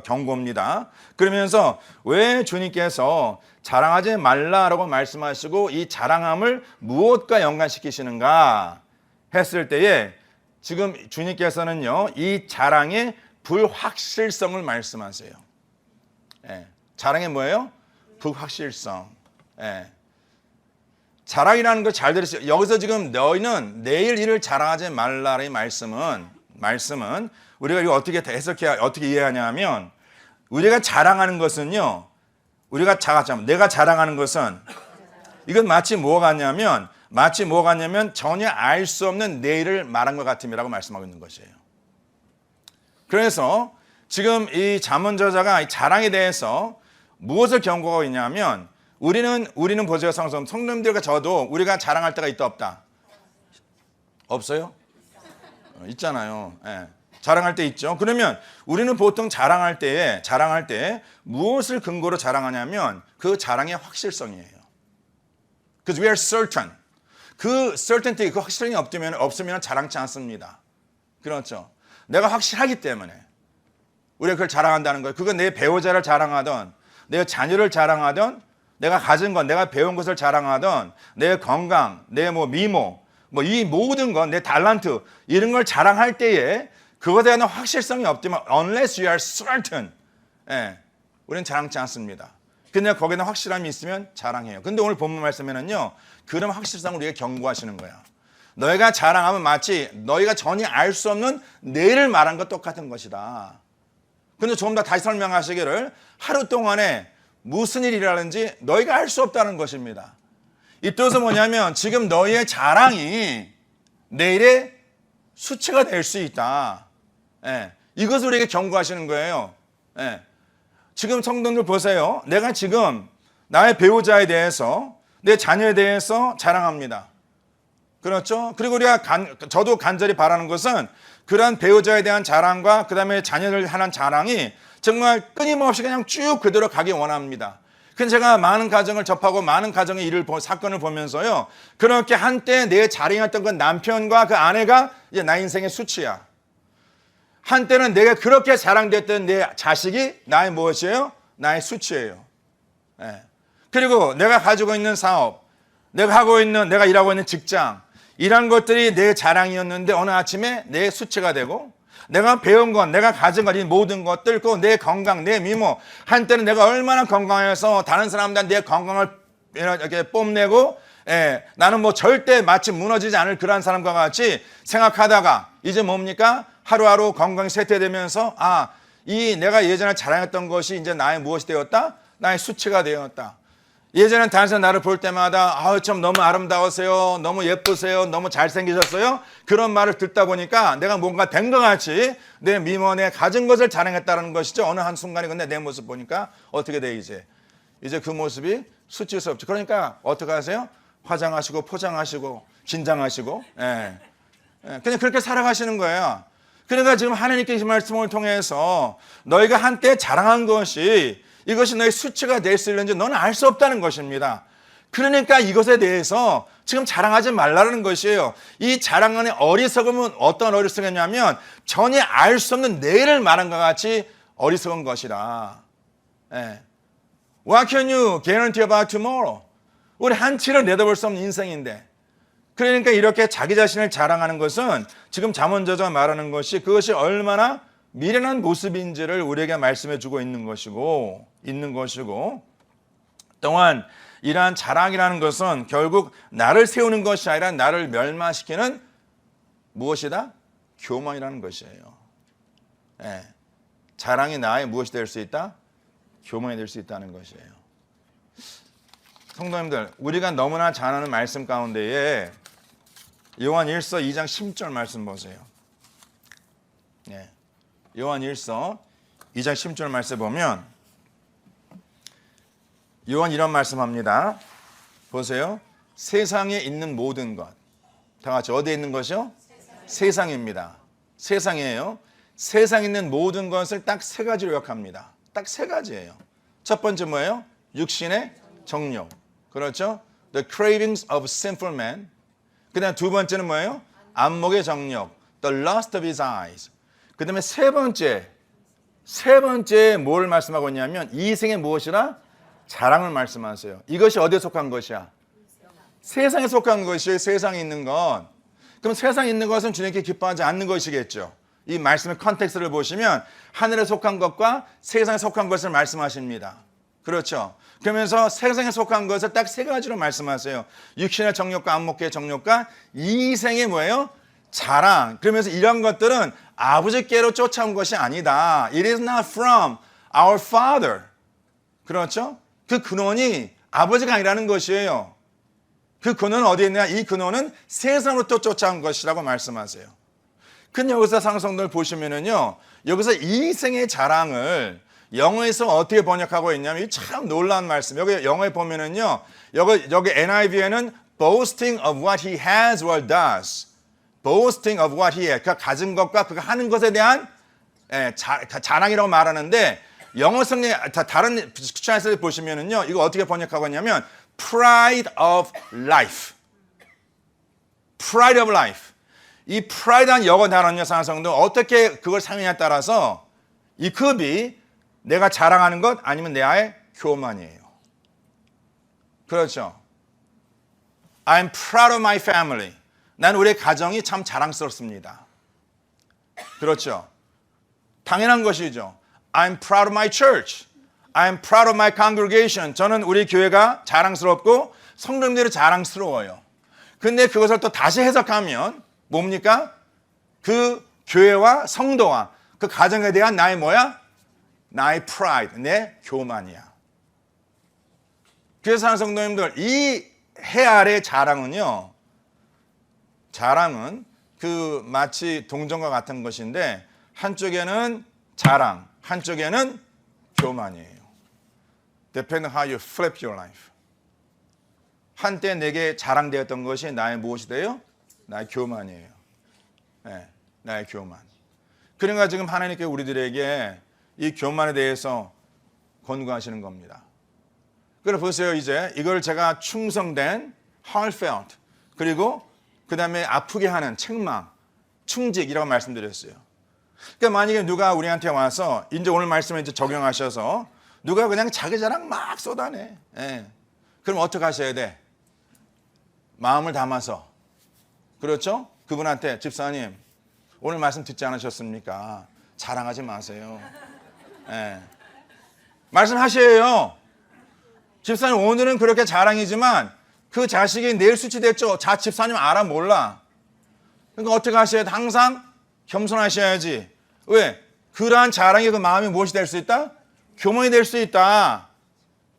경고입니다. 그러면서 왜 주님께서 자랑하지 말라라고 말씀하시고 이 자랑함을 무엇과 연관시키시는가 했을 때에 지금 주님께서는요, 이 자랑의 불확실성을 말씀하세요. 자랑이 뭐예요? 불확실성. 자랑이라는 걸 잘 들으세요. 여기서 지금 너희는 내일 일을 자랑하지 말라의 말씀은 우리가 이거 어떻게 해석해야, 어떻게 이해하냐면, 우리가 자랑하는 것은요, 내가 자랑하는 것은, 이건 마치 뭐가 같냐면 전혀 알 수 없는 내일을 말한 것 같음이라고 말씀하고 있는 것이에요. 그래서 지금 이 잠언 저자가 이 자랑에 대해서 무엇을 경고하고 있냐면, 우리는 보세요, 성도님들과 저도 우리가 자랑할 때가 있다 없다? 없어요? 있잖아요. 자랑할 때 있죠. 그러면 우리는 보통 자랑할 때 무엇을 근거로 자랑하냐면 그 자랑의 확실성이에요. Because we are certain. 그 certainty, 그 확실성이 없으면 자랑치 않습니다. 그렇죠. 내가 확실하기 때문에 우리가 그걸 자랑한다는 거예요. 그건 내 배우자를 자랑하던, 내 자녀를 자랑하던, 내가 가진 것, 내가 배운 것을 자랑하던, 내 건강, 내 미모, 이 모든 것, 내 달란트, 이런 걸 자랑할 때에 그것에 대한 확실성이 없지만 unless you are certain, 우리는 자랑치 않습니다. 근데 거기에 확실함이 있으면 자랑해요. 근데 오늘 본문 말씀에는요, 그런 확실성을 우리가 경고하시는 거야. 너희가 자랑하면 마치 너희가 전혀 알 수 없는 내일을 말한 것 똑같은 것이다. 근데 좀 더 다시 설명하시기를, 하루 동안에 무슨 일이 일어나는지 너희가 알 수 없다는 것입니다. 이 뜻은 뭐냐면 지금 너희의 자랑이 내일의 수치가 될 수 있다. 이것을 우리에게 경고하시는 거예요. 지금 성도들 보세요. 내가 지금 나의 배우자에 대해서, 내 자녀에 대해서 자랑합니다. 그렇죠? 그리고 저도 간절히 바라는 것은 그러한 배우자에 대한 자랑과 그 다음에 자녀를 하는 자랑이 정말 끊임없이 그냥 쭉 그대로 가기 원합니다. 근데 제가 많은 가정을 접하고 많은 가정의 사건을 보면서요, 그렇게 한때 내 자랑했던 그 남편과 그 아내가 이제 나 인생의 수치야. 한때는 내가 그렇게 자랑됐던 내 자식이 나의 무엇이에요? 나의 수치예요. 그리고 내가 가지고 있는 사업, 내가 일하고 있는 직장, 이런 것들이 내 자랑이었는데 어느 아침에 내 수치가 되고, 내가 배운 것, 내가 가진 것, 이 모든 것들, 내 건강, 내 미모, 한때는 내가 얼마나 건강해서 다른 사람들한테 내 건강을 이렇게 뽐내고, 나는 절대 마치 무너지지 않을 그러한 사람과 같이 생각하다가 이제 뭡니까? 하루하루 건강이 쇠퇴되면서 내가 예전에 자랑했던 것이 이제 나의 무엇이 되었다? 나의 수치가 되었다. 예전엔 다른 사람 나를 볼 때마다 참 너무 아름다우세요, 너무 예쁘세요, 너무 잘생기셨어요, 그런 말을 듣다 보니까 내가 뭔가 된 것 같이 내 미모, 내 가진 것을 자랑했다는 것이죠. 어느 한순간에 근데 내 모습 보니까 어떻게 돼? 이제 그 모습이 수치스럽죠. 그러니까 어떻게 하세요? 화장하시고 포장하시고 긴장하시고 그냥 그렇게 살아가시는 거예요. 그러니까 지금 하나님께 이 말씀을 통해서 너희가 한때 자랑한 것이 이것이 너의 수치가 될 수 있는지 너는 알 수 없다는 것입니다. 그러니까 이것에 대해서 지금 자랑하지 말라는 것이에요. 이 자랑의 어리석음은 어떤 어리석음이냐면 전혀 알 수 없는 내일을 말한 것 같이 어리석은 것이다. What can you guarantee about tomorrow? 우리 한치를 내다볼 수 없는 인생인데, 그러니까 이렇게 자기 자신을 자랑하는 것은 지금 잠언 저자가 말하는 것이 그것이 얼마나 미련한 모습인지를 우리에게 말씀해 주고 있는 것이고 또한 이러한 자랑이라는 것은 결국 나를 세우는 것이 아니라 나를 멸망시키는 무엇이다? 교만이라는 것이에요. 자랑이 나의 무엇이 될 수 있다? 교만이 될 수 있다는 것이에요. 성도님들, 우리가 너무나 잘 아는 말씀 가운데에 요한 1서 2장 10절 말씀 보세요. 요한 1서 2장 10절 말씀 보면 요한 이런 말씀합니다. 보세요. 세상에 있는 모든 것, 다 같이 어디에 있는 것이요? 세상입니다. 세상이에요. 세상에 있는 모든 것을 딱 세 가지로 요약합니다. 딱 세 가지예요. 첫 번째 뭐예요? 육신의 정욕. 그렇죠? The cravings of sinful man. 그 다음 두 번째는 뭐예요? 안목의 정욕. The lust of his eyes. 그 다음에 세 번째 뭘 말씀하고 있냐면 이생의 무엇이라? 자랑을 말씀하세요. 이것이 어디에 속한 것이야? 세상에 속한 것이 세상에 있는 것. 그럼 세상에 있는 것은 주님께 기뻐하지 않는 것이겠죠. 이 말씀의 컨텍스트를 보시면 하늘에 속한 것과 세상에 속한 것을 말씀하십니다. 그렇죠. 그러면서 세상에 속한 것을 딱 세 가지로 말씀하세요. 육신의 정욕과 안목의 정욕과 이생의 뭐예요? 자랑. 그러면서 이런 것들은 아버지께로 쫓아온 것이 아니다. It is not from our father. 그렇죠? 그 근원이 아버지가 아니라는 것이에요. 그 근원은 어디에 있냐? 이 근원은 세상으로부터 쫓아온 것이라고 말씀하세요. 근데 여기서 상성들 보시면은요, 여기서 이생의 자랑을 영어에서 어떻게 번역하고 있냐면 이 참 놀라운 말씀. 여기 영어에 보면은요, 여기 NIV에는 boasting of what he has or does. boasting of what he has. 그가 가진 것과 그가 하는 것에 대한 자랑이라고 말하는데 영어 성경 다른 트랜스레이트 보시면은요, 이거 어떻게 번역하고 있냐면 pride of life. pride of life. 이 pride한 영어 단어는요, 상성도 어떻게 그걸 사용하냐에 따라서 이 급이 내가 자랑하는 것 아니면 내 아의 교만이에요. 그렇죠. I'm proud of my family. 난 우리 가정이 참 자랑스럽습니다. 그렇죠. 당연한 것이죠. I'm proud of my church. I'm proud of my congregation. 저는 우리 교회가 자랑스럽고 성도님들이 자랑스러워요. 근데 그것을 또 다시 해석하면 뭡니까? 그 교회와 성도와 그 가정에 대한 나의 뭐야? 나의 pride, 내 교만이야. 그래서 하는 성도님들, 이 해 아래 자랑은요, 자랑은 그 마치 동전과 같은 것인데 한쪽에는 자랑, 한쪽에는 교만이에요. Depending how you flip your life. 한때 내게 자랑되었던 것이 나의 무엇이 돼요? 나의 교만이에요. 네, 나의 교만. 그러니까 지금 하나님께 우리들에게 이 교만에 대해서 권고하시는 겁니다. 그래서 보세요. 이제 이걸 제가 충성된 heartfelt 그리고 그 다음에 아프게 하는 책망, 충직이라고 말씀드렸어요. 그러니까 만약에 누가 우리한테 와서 이제 오늘 말씀을 이제 적용하셔서 누가 그냥 자기 자랑 막 쏟아내. 그럼 어떻게 하셔야 돼? 마음을 담아서. 그렇죠? 그분한테 집사님 오늘 말씀 듣지 않으셨습니까? 자랑하지 마세요. 말씀하셔요. 집사님 오늘은 그렇게 자랑이지만 그 자식이 내일 수치됐죠. 집사님 알아 몰라. 그러니까 어떻게 하셔야 돼? 항상 겸손하셔야지. 왜? 그러한 자랑이 그 마음이 무엇이 될 수 있다? 교만이 될 수 있다.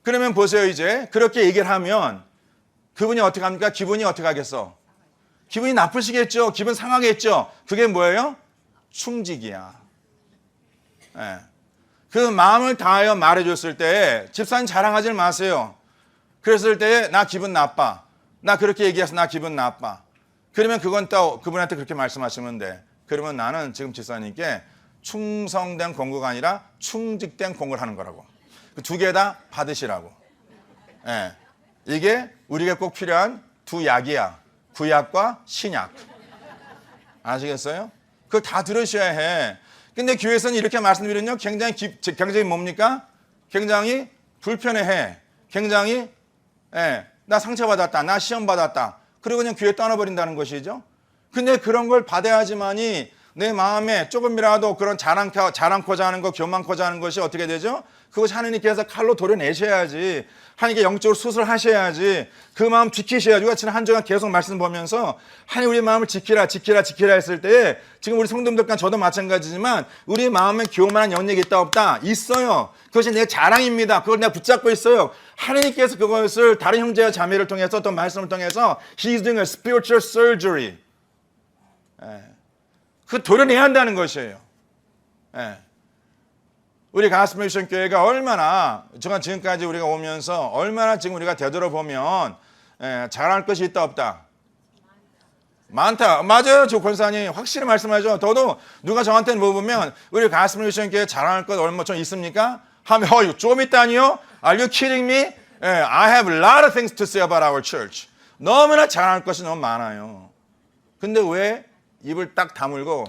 그러면 보세요. 이제 그렇게 얘기를 하면 그분이 어떻게 합니까? 기분이 어떻게 하겠어? 기분이 나쁘시겠죠. 기분 상하겠죠. 그게 뭐예요? 충직이야. 그 마음을 다하여 말해줬을 때 집사님 자랑하지 마세요. 그랬을 때 나 기분 나빠. 나 그렇게 얘기해서 나 기분 나빠. 그러면 그건 또 그분한테 그렇게 말씀하시면 돼. 그러면 나는 지금 집사님께 충성된 공고가 아니라 충직된 공고를 하는 거라고. 그 두 개 다 받으시라고. 이게 우리가 꼭 필요한 두 약이야. 구약과 신약. 아시겠어요? 그걸 다 들으셔야 해. 근데 교회에서는 이렇게 말씀드리면요. 굉장히 뭡니까? 굉장히 불편해해. 굉장히 나 상처받았다. 나 시험받았다. 그리고 그냥 교회 떠나버린다는 것이죠. 근데 그런 걸 받아야지만이 내 마음에 조금이라도 그런 자랑코자 하는 거, 교만코자 하는 것이 어떻게 되죠? 그것이 하나님께서 칼로 도려내셔야지. 하나님께 영적으로 수술하셔야지. 그 마음 지키셔야지. 우리가 지난 한 주간 계속 말씀 보면서 하나님 우리 마음을 지키라 했을 때 지금 우리 성도님들과 저도 마찬가지지만 우리 마음에 교만한 영역이 있다 없다? 있어요. 그것이 내 자랑입니다. 그걸 내가 붙잡고 있어요. 하나님께서 그것을 다른 형제와 자매를 통해서 또 말씀을 통해서 He's doing a spiritual surgery. 그 도려내야 한다는 것이에요. 우리 가스펠 미션 교회가 얼마나 지금까지 우리가 오면서 얼마나 지금 우리가 되돌아보면 잘할 것이 있다 없다? 많다. 맞아요. 저 권사님 확실히 말씀하죠. 저도 누가 저한테 물어보면 우리 가스펠 미션 교회 잘할 것 얼마 좀 있습니까? 하면 좀 있다니요? Are you kidding me? I have a lot of things to say about our church. 너무나 자랑할 것이 너무 많아요. 근데 왜 입을 딱 다물고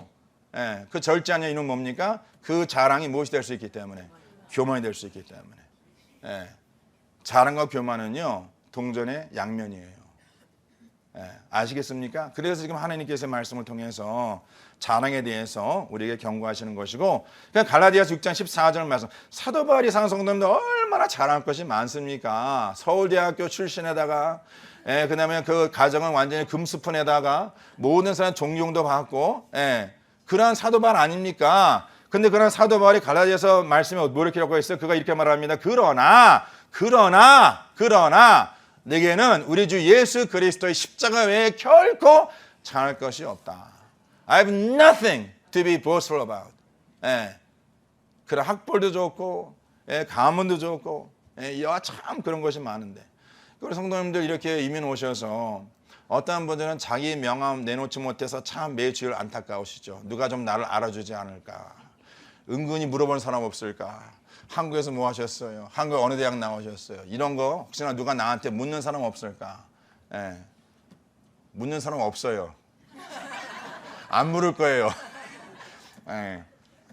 그 절제 않는 이유는 뭡니까? 그 자랑이 무엇이 될 수 있기 때문에 교만이 될 수 있기 때문에 자랑과 교만은요 동전의 양면이에요. 아시겠습니까? 그래서 지금 하나님께서의 말씀을 통해서 자랑에 대해서 우리에게 경고하시는 것이고 갈라디아서 6장 14절 말씀 사도 바울이 상성도님들 얼마나 자랑할 것이 많습니까? 서울대학교 출신에다가 그 다음에 그 가정은 완전히 금수푼에다가 모든 사람 존경도 받고 그러한 사도 바울 아닙니까? 근데 그런 사도 바울이 갈라디아서 말씀에 뭐 이렇게 하고 있어요? 그가 이렇게 말합니다. 그러나 내게는 우리 주 예수 그리스도의 십자가 외에 결코 자랑할 것이 없다. I have nothing to be boastful about. 그런 학벌도 좋고 가문도 좋고 참 그런 것이 많은데 우리 성도님들 이렇게 이민 오셔서 어떤 분들은 자기 명함 내놓지 못해서 참 매주일 안타까우시죠. 누가 좀 나를 알아주지 않을까. 은근히 물어보는 사람 없을까. 한국에서 뭐 하셨어요? 한국 어느 대학 나오셨어요? 이런 거 혹시나 누가 나한테 묻는 사람 없을까? 묻는 사람 없어요. 안 물을 거예요.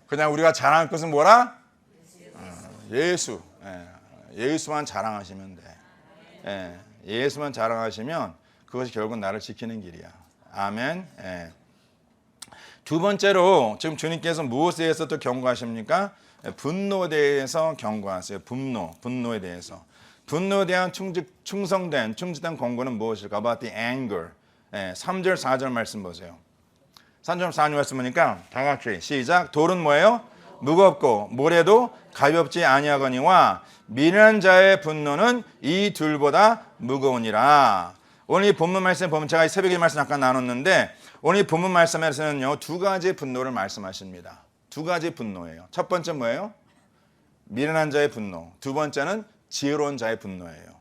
그냥 우리가 자랑할 것은 뭐라? 예수. 예수만 자랑하시면 돼. 예수만 자랑하시면 그것이 결국 나를 지키는 길이야. 아멘. 두 번째로 지금 주님께서 무엇에 대해서 또 경고하십니까? 분노에 대해서 경고하세요. 분노에 대해서. 분노에 대한 충성된 권고는 무엇일까? About the anger. 3절 4절 말씀 보세요. 3절 4절 말씀 보니까 다 같이 시작. 돌은 뭐예요? 무겁고 모래도 가볍지 아니하거니와 미련한 자의 분노는 이 둘보다 무거우니라. 오늘 이 본문 말씀 보면 제가 새벽에 말씀 잠깐 나눴는데 오늘 이 본문 말씀에서는요 두 가지 분노를 말씀하십니다. 두 가지 분노예요. 첫 번째 뭐예요? 미련한 자의 분노. 두 번째는 지혜로운 자의 분노예요.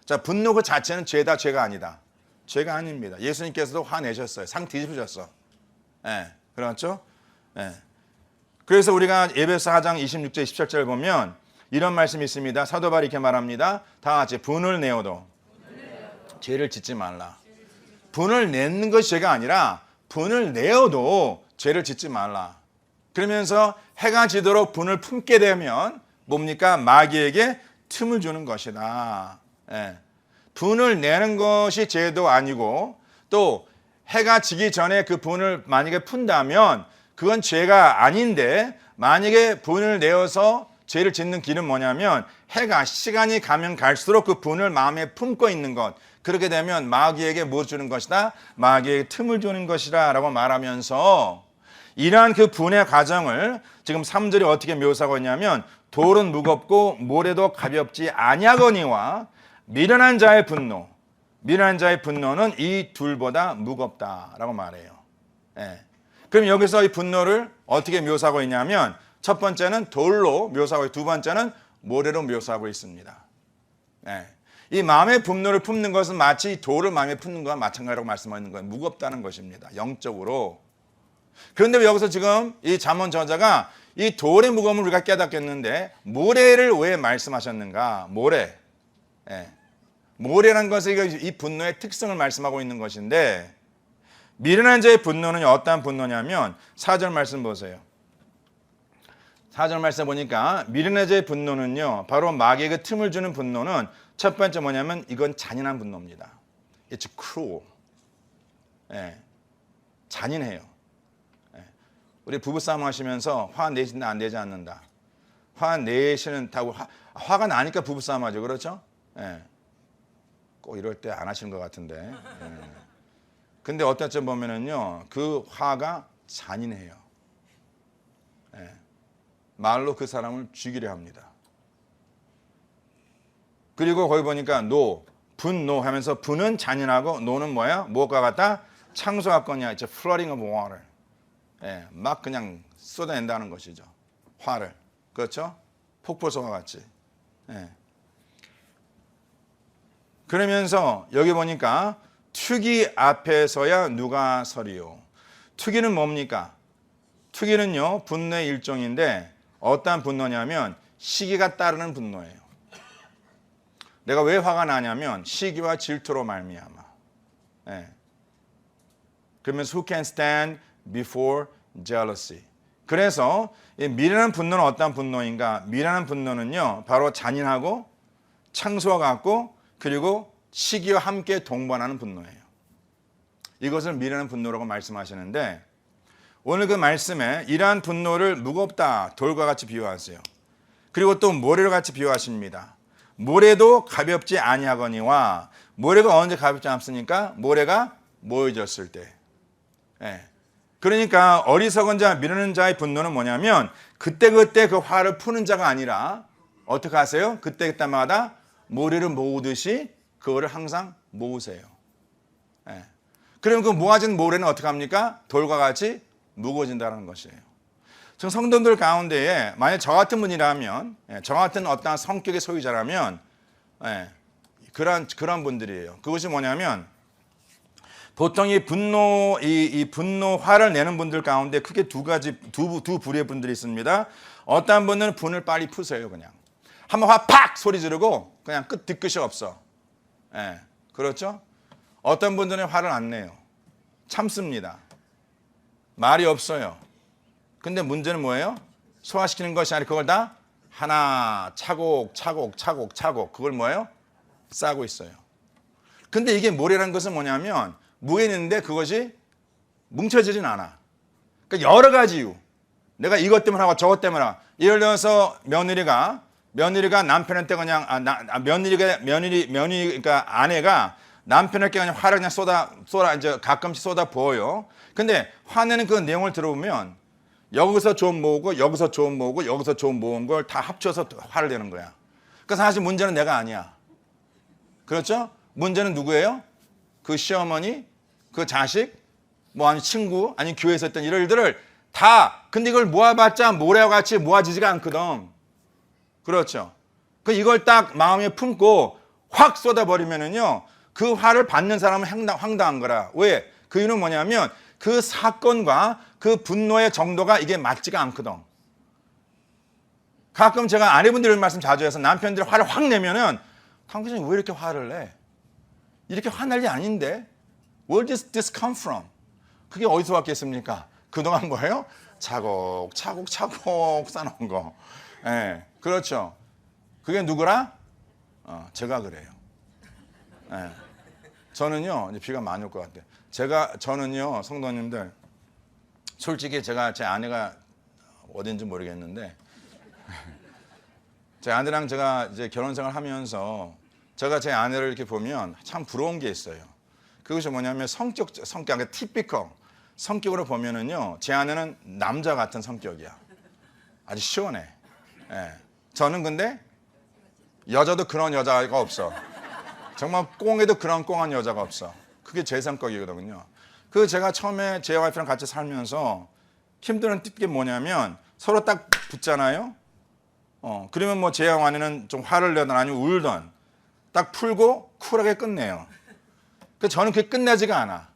자, 분노 그 자체는 죄다 죄가 아니다. 죄가 아닙니다. 예수님께서도 화내셨어요. 상 뒤집으셨어. 그렇죠? 그래서 우리가 에베소 4장 26절 27절 보면 이런 말씀이 있습니다. 사도 바울이 이렇게 말합니다. 다 같이 분을 내어도 죄를 짓지 말라. 분을 내는 것이 죄가 아니라 분을 내어도 죄를 짓지 말라. 그러면서 해가 지도록 분을 품게 되면 뭡니까? 마귀에게 틈을 주는 것이다. 분을 내는 것이 죄도 아니고 또 해가 지기 전에 그 분을 만약에 푼다면 그건 죄가 아닌데 만약에 분을 내어서 죄를 짓는 길은 뭐냐면 해가 시간이 가면 갈수록 그 분을 마음에 품고 있는 것. 그렇게 되면 마귀에게 뭐 주는 것이다? 마귀에게 틈을 주는 것이다 라고 말하면서 이러한 그 분의 과정을 지금 3절이 어떻게 묘사하고 있냐면 돌은 무겁고 모래도 가볍지 아니하거니와 미련한 자의 분노는 이 둘보다 무겁다라고 말해요. 그럼 여기서 이 분노를 어떻게 묘사하고 있냐면 첫 번째는 돌로 묘사하고 두 번째는 모래로 묘사하고 있습니다. 이 마음의 분노를 품는 것은 마치 돌을 마음에 품는 것과 마찬가지라고 말씀하는 거예요. 무겁다는 것입니다. 영적으로. 그런데 여기서 지금 이 잠언 저자가 이 돌의 무거움을 우리가 깨닫겠는데 모래를 왜 말씀하셨는가? 모래라는 것은 이 분노의 특성을 말씀하고 있는 것인데 미련한 자의 분노는 어떠한 분노냐면 4절 말씀 보세요. 4절 말씀 보니까 미련한 자의 분노는요 바로 마귀에게 틈을 주는 분노는 첫 번째 뭐냐면 이건 잔인한 분노입니다. It's cruel. 잔인해요. 우리 부부싸움 하시면서 화 내신다 안 내지 않는다. 화 내시는 다고 화가 나니까 부부싸움 하죠. 그렇죠? 꼭 이럴 때 안 하시는 것 같은데. 근데 어떤 점 보면은요 그 화가 잔인해요. 말로 그 사람을 죽이려 합니다. 그리고 거기 보니까 분노 하면서 분은 잔인하고 노는 뭐야? 무엇과 같다? 창수 같거니와 이제 flooding of water. 막 그냥 쏟아낸다는 것이죠. 화를. 그렇죠? 폭포수와 같이. 그러면서 여기 보니까 투기 앞에서야 누가 서리요. 투기는 뭡니까? 투기는요 분노의 일종인데 어떠한 분노냐면 시기가 따르는 분노예요. 내가 왜 화가 나냐면 시기와 질투로 말미암아. 예. 그러면서 who can stand before jealousy. 그래서 이 미련한 분노는 어떤 분노인가? 미련한 분노는요, 바로 잔인하고 창수와 같고 그리고 시기와 함께 동반하는 분노예요. 이것을 미련한 분노라고 말씀하시는데 오늘 그 말씀에 이러한 분노를 무겁다, 돌과 같이 비유하세요. 그리고 또 모래와 같이 비유하십니다. 모래도 가볍지 아니하거니와 모래가 언제 가볍지 않습니까? 모래가 모여졌을 때. 예. 그러니까 어리석은 자, 미루는 자의 분노는 뭐냐면 그때그때 그 화를 푸는 자가 아니라 어떻게 하세요? 그때그때마다 모래를 모으듯이 그거를 항상 모으세요. 예. 그럼 그 모아진 모래는 어떻게 합니까? 돌과 같이 무거워진다는 것이에요. 지금 성도들 가운데에 만약 저 같은 분이라면, 저 같은 어떠한 성격의 소유자라면 그런 분들이에요. 그것이 뭐냐면 보통 이 분노, 이 분노, 화를 내는 분들 가운데 크게 두 부류의 분들이 있습니다. 어떤 분은 분을 빨리 푸세요. 그냥 한번 화 팍 소리 지르고 그냥 뒤끝이 없어. 그렇죠? 어떤 분들은 화를 안 내요. 참습니다. 말이 없어요. 근데 문제는 뭐예요? 소화시키는 것이 아니라 그걸 다 하나 차곡 그걸 뭐예요? 싸고 있어요. 근데 이게 모래라는 것은 뭐냐면 무게있는데 그것이 뭉쳐지진 않아. 그러니까 여러 가지 이유. 내가 이것 때문에 하고 저것 때문에 하고. 예를 들어서 며느리가 남편한테 그냥 그러니까 아내가 남편에게 그냥 화를 그냥 쏟아 이제 가끔씩 쏟아 부어요. 근데 화내는 그 내용을 들어보면 여기서 좀 모으고 여기서 좀 모으고 여기서 좀 모은 걸 다 합쳐서 화를 내는 거야. 그러니까 사실 문제는 내가 아니야. 그렇죠? 문제는 누구예요? 그 시어머니, 그 자식, 뭐 아니 친구, 아니 교회에서 했던 이런 일들을 다. 근데 이걸 모아봤자 모래와 같이 모아지지가 않거든. 그렇죠? 그 이걸 딱 마음에 품고 확 쏟아버리면은요, 그 화를 받는 사람은 황당한 거라. 왜? 그 이유는 뭐냐면 그 사건과 그 분노의 정도가 이게 맞지가 않거든. 가끔 제가 아내분들 말씀 자주 해서 남편들 화를 확 내면은 당신이 왜 이렇게 화를 내? 이렇게 화날 일 아닌데? Where does this come from? 그게 어디서 왔겠습니까? 그동안 뭐예요? 차곡차곡 쌓아놓은 거. 예, 그렇죠. 그게 누구라? 제가 그래요. 예. 저는요, 이제 비가 많이 올 것 같아요. 저는요, 성도님들, 솔직히 제가 제 아내가 어딘지 모르겠는데, 제 아내랑 제가 이제 결혼 생활 하면서 제가 제 아내를 이렇게 보면 참 부러운 게 있어요. 그것이 뭐냐면 성격, 티피컬 성격으로 보면은요, 제 아내는 남자 같은 성격이야. 아주 시원해. 예. 저는 근데 여자도 그런 여자가 없어. 정말 꽁에도 그런 꽁한 여자가 없어. 그게 제 성격이거든요. 그 제가 처음에 제 와이프랑 같이 살면서 힘드는 게 뭐냐면 서로 딱 붙잖아요. 그러면 뭐 제 아내는 좀 화를 내든 아니면 울든 딱 풀고 쿨하게 끝내요. 그 저는 그게 끝나지가 않아.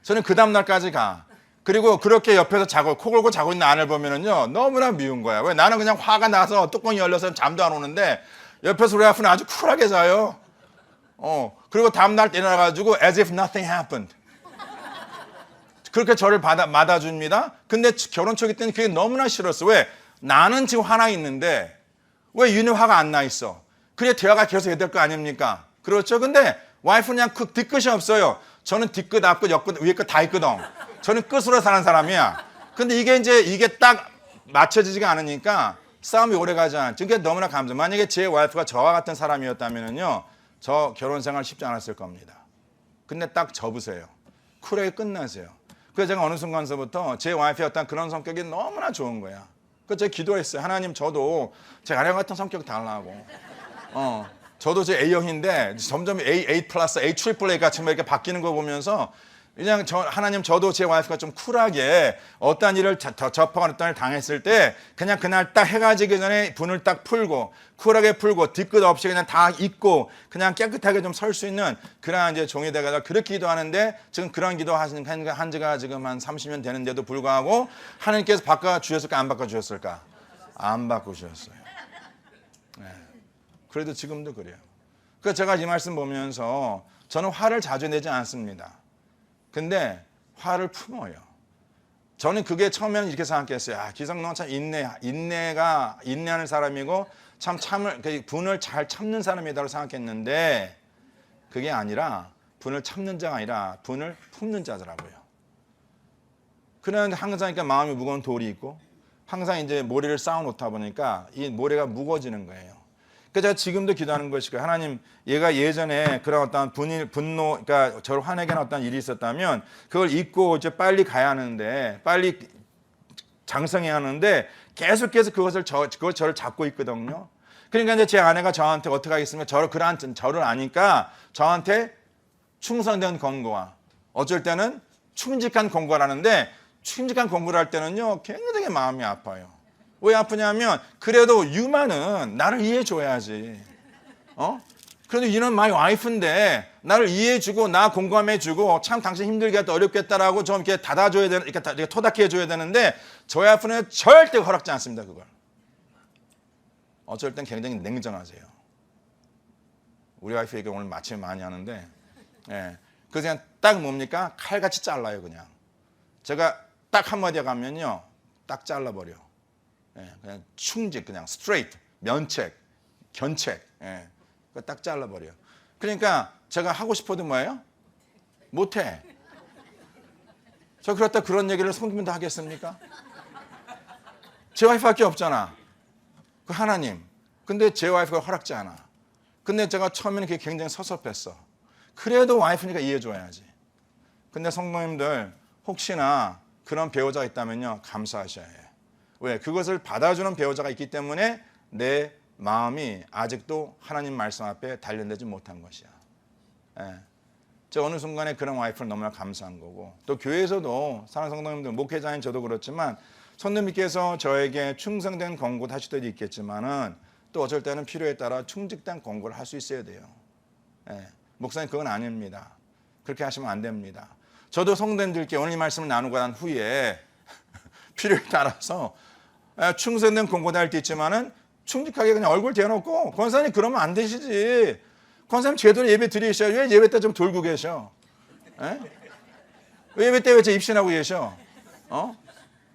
저는 그 다음 날까지 가. 그리고 그렇게 옆에서 코 골고 자고 있는 아내를 보면은요, 너무나 미운 거야. 왜? 나는 그냥 화가 나서 뚜껑이 열려서 잠도 안 오는데 옆에서 우리 와이프는 아주 쿨하게 자요. 그리고 다음날 일어나가지고 as if nothing happened. 그렇게 저를 맞아줍니다. 근데 결혼 초기 때는 그게 너무나 싫었어. 왜? 나는 지금 화나 있는데 왜 윤희 화가 안 나 있어? 그래 대화가 계속 해야 될 거 아닙니까? 그렇죠? 근데 와이프는 그냥 뒤끝이 없어요. 저는 뒤끝, 앞끝, 옆끝, 위에 끝 다 있거든. 저는 끝으로 사는 사람이야. 근데 이게 딱 맞춰지지가 않으니까 싸움이 오래 가지 않죠. 그게 너무나 감사해요. 만약에 제 와이프가 저와 같은 사람이었다면요, 저 결혼 생활 쉽지 않았을 겁니다. 근데 딱 접으세요. 쿨하게 끝나세요. 그래서 제가 어느 순간서부터 제 와이프의 어떤 그런 성격이 너무나 좋은 거야. 그래서 제가 기도했어요. 하나님, 저도 제 아내 같은 성격 달라고. 저도 제 A형인데 점점 A 플러스, A 트리플 A 같이 이렇게 바뀌는 거 보면서 그냥 하나님, 저도 제 와이프가 좀 쿨하게 어떤 일을 접하거나 어떤 일을 당했을 때 그냥 그날 딱 해가 지기 전에 분을 딱 풀고 쿨하게 풀고 뒤끝 없이 그냥 다 잊고 그냥 깨끗하게 좀 설 수 있는 그런 이제 종이 되가 그렇게 기도하는데, 지금 그런 기도 한 지가 지금 한 30년 되는데도 불구하고 하나님께서 바꿔주셨을까 안 바꿔주셨을까? 안 바꾸셨어요. 그래도 지금도 그래요. 그래서 제가 이 말씀 보면서 저는 화를 자주 내지 않습니다. 근데 화를 품어요. 저는 그게 처음에는 이렇게 생각했어요. 기성노는 참 인내하는 사람이고 참 분을 잘 참는 사람이라고 생각했는데 그게 아니라 분을 참는 자가 아니라 분을 품는 자더라고요. 그런데 항상 그러니까 마음이 무거운 돌이 있고 항상 이제 모래를 쌓아 놓다 보니까 이 모래가 무거워지는 거예요. 그래서 제가 지금도 기도하는 것이고 하나님, 얘가 예전에 그런 어떤 분노, 그러니까 저를 화내게 한 어떤 일이 있었다면 그걸 잊고 이제 빨리 가야 하는데, 빨리 장성해야 하는데 계속해서 그걸 저를 잡고 있거든요. 그러니까 이제 제 아내가 저한테 어떻게 하겠습니까? 저를 아니까 저한테 충성된 권고와 어쩔 때는 충직한 권고를 하는데, 충직한 권고를 할 때는요 굉장히 마음이 아파요. 왜 아프냐면 그래도 유마는 나를 이해해 줘야지. 그래도 you're my wife인데 나를 이해해주고 나 공감해주고 참 당신 힘들겠다 어렵겠다라고 좀 이렇게 닫아줘야 되는, 이렇게 토닥해줘야 되는데 저희 와이프는 절대 허락지 않습니다. 그걸. 어쩔 땐 굉장히 냉정하세요. 우리 와이프 얘기 오늘 마침 많이 하는데, 그래서 그냥 딱 뭡니까? 칼같이 잘라요. 그냥 제가 딱 한마디 가면요 딱 잘라버려. 그냥 충직, 그냥 스트레이트, 면책, 견책, 딱 잘라버려. 그러니까 제가 하고 싶어도 뭐예요? 못해. 저 그렇다 그런 얘기를 성도님도 하겠습니까? 제 와이프밖에 없잖아. 그 하나님. 근데 제 와이프가 허락지 않아. 근데 제가 처음에는 그게 굉장히 섭섭했어. 그래도 와이프니까 이해해줘야지. 근데 성도님들 혹시나 그런 배우자가 있다면요 감사하셔야 해요. 왜? 그것을 받아주는 배우자가 있기 때문에 내 마음이 아직도 하나님 말씀 앞에 단련되지 못한 것이야. 저 어느 순간에 그런 와이프를 너무나 감사한 거고, 또 교회에서도 사랑하는 성도님들, 목회자인 저도 그렇지만 성도님께서 저에게 충성된 권고도 하실 때도 있겠지만은 또 어쩔 때는 필요에 따라 충직된 권고를 할 수 있어야 돼요. 목사님 그건 아닙니다. 그렇게 하시면 안 됩니다. 저도 성도님들께 오늘 이 말씀을 나누고 난 후에 필요에 따라서 충성된 권고도 할 때 있지만은 충직하게 그냥 얼굴 대놓고 권사님 그러면 안 되시지. 권사님 제대로 예배 드리셔. 왜 예배 때 좀 돌고 계셔? 왜 예배 때 왜 입신하고 계셔?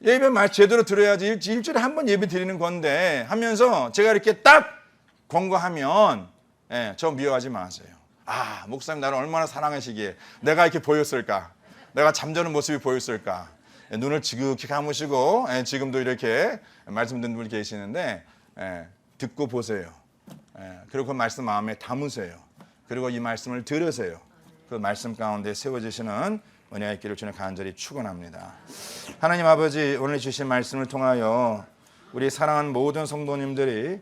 예배 말 제대로 들어야지. 일주일에 한 번 예배 드리는 건데 하면서 제가 이렇게 딱 권고하면 저 미워하지 마세요. 목사님 나를 얼마나 사랑하시기에 내가 이렇게 보였을까? 내가 잠자는 모습이 보였을까? 눈을 지극히 감으시고 지금도 이렇게 말씀 듣는 분이 계시는데 듣고 보세요. 그리고 그 말씀 마음에 담으세요. 그리고 이 말씀을 들으세요. 그 말씀 가운데 세워지시는 은혜가 있기를 주님 간절히 축원합니다. 하나님 아버지, 오늘 주신 말씀을 통하여 우리 사랑하는 모든 성도님들이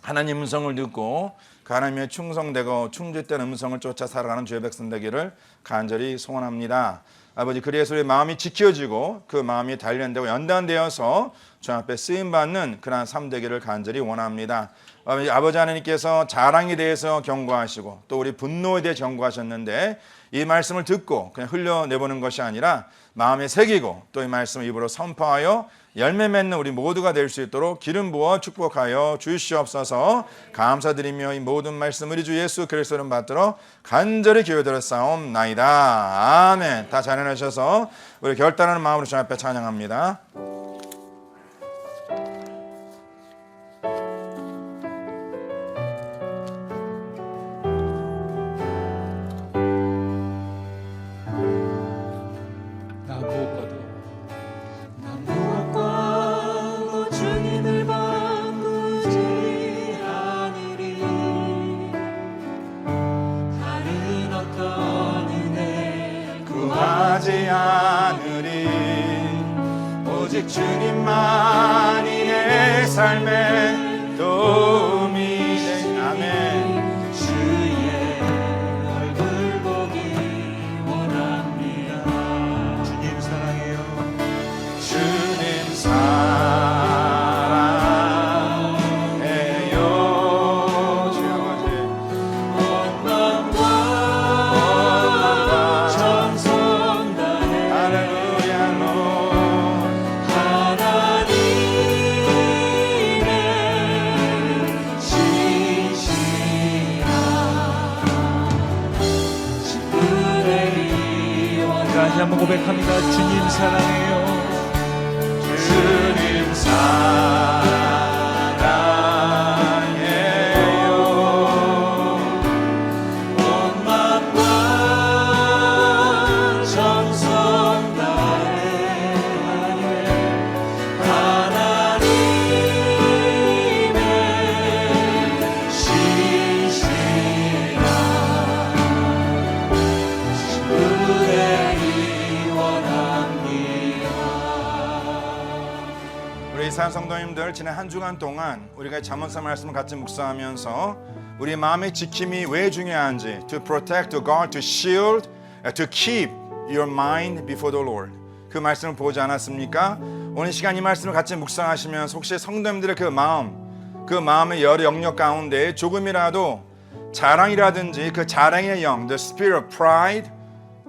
하나님 음성을 듣고 그 하나님의 충성되고 충직된 음성을 쫓아 살아가는 주의 백성 되기를 간절히 소원합니다. 아버지, 그래서 우리 마음이 지켜지고 그 마음이 단련되고 연단되어서 주 앞에 쓰임받는 그러한 삶 되기를 간절히 원합니다. 아버지 하나님께서 자랑에 대해서 경고하시고 또 우리 분노에 대해 경고하셨는데 이 말씀을 듣고 그냥 흘려내보는 것이 아니라 마음에 새기고 또 이 말씀을 입으로 선포하여 열매 맺는 우리 모두가 될 수 있도록 기름 부어 축복하여 주시옵소서. 감사드리며 이 모든 말씀 우리 주 예수 그리스도를 받들어 간절히 기도드려 싸움나이다. 아멘. 다 자연하셔서 우리 결단하는 마음으로 주 앞에 찬양합니다. 하지 않으리 오직 주님만이 내 삶의 도움이 되시. 아멘. 주의 얼굴 보기 원합니다. 주님 사랑해요. 주님 사랑해요. 주여 아버지. 원망과 정성 하나님의 고백합니다. 주님 사랑해요. 주님 사랑해요. 온 맘과 정성 다해 하나님의 신실한 은혜를 원합니다. 우리 산 성도님들 지난 한 주간 동안 우리가 잠언서 말씀을 같이 묵상하면서 우리 마음의 지킴이 왜 중요한지 to protect, to guard, to shield, to keep your mind before the Lord 그 말씀을 보지 않았습니까? 오늘 시간 이 말씀을 같이 묵상하시면서 혹시 성도님들의 그 마음의 여러 영역 가운데 조금이라도 자랑이라든지 그 자랑의 영, the spirit of pride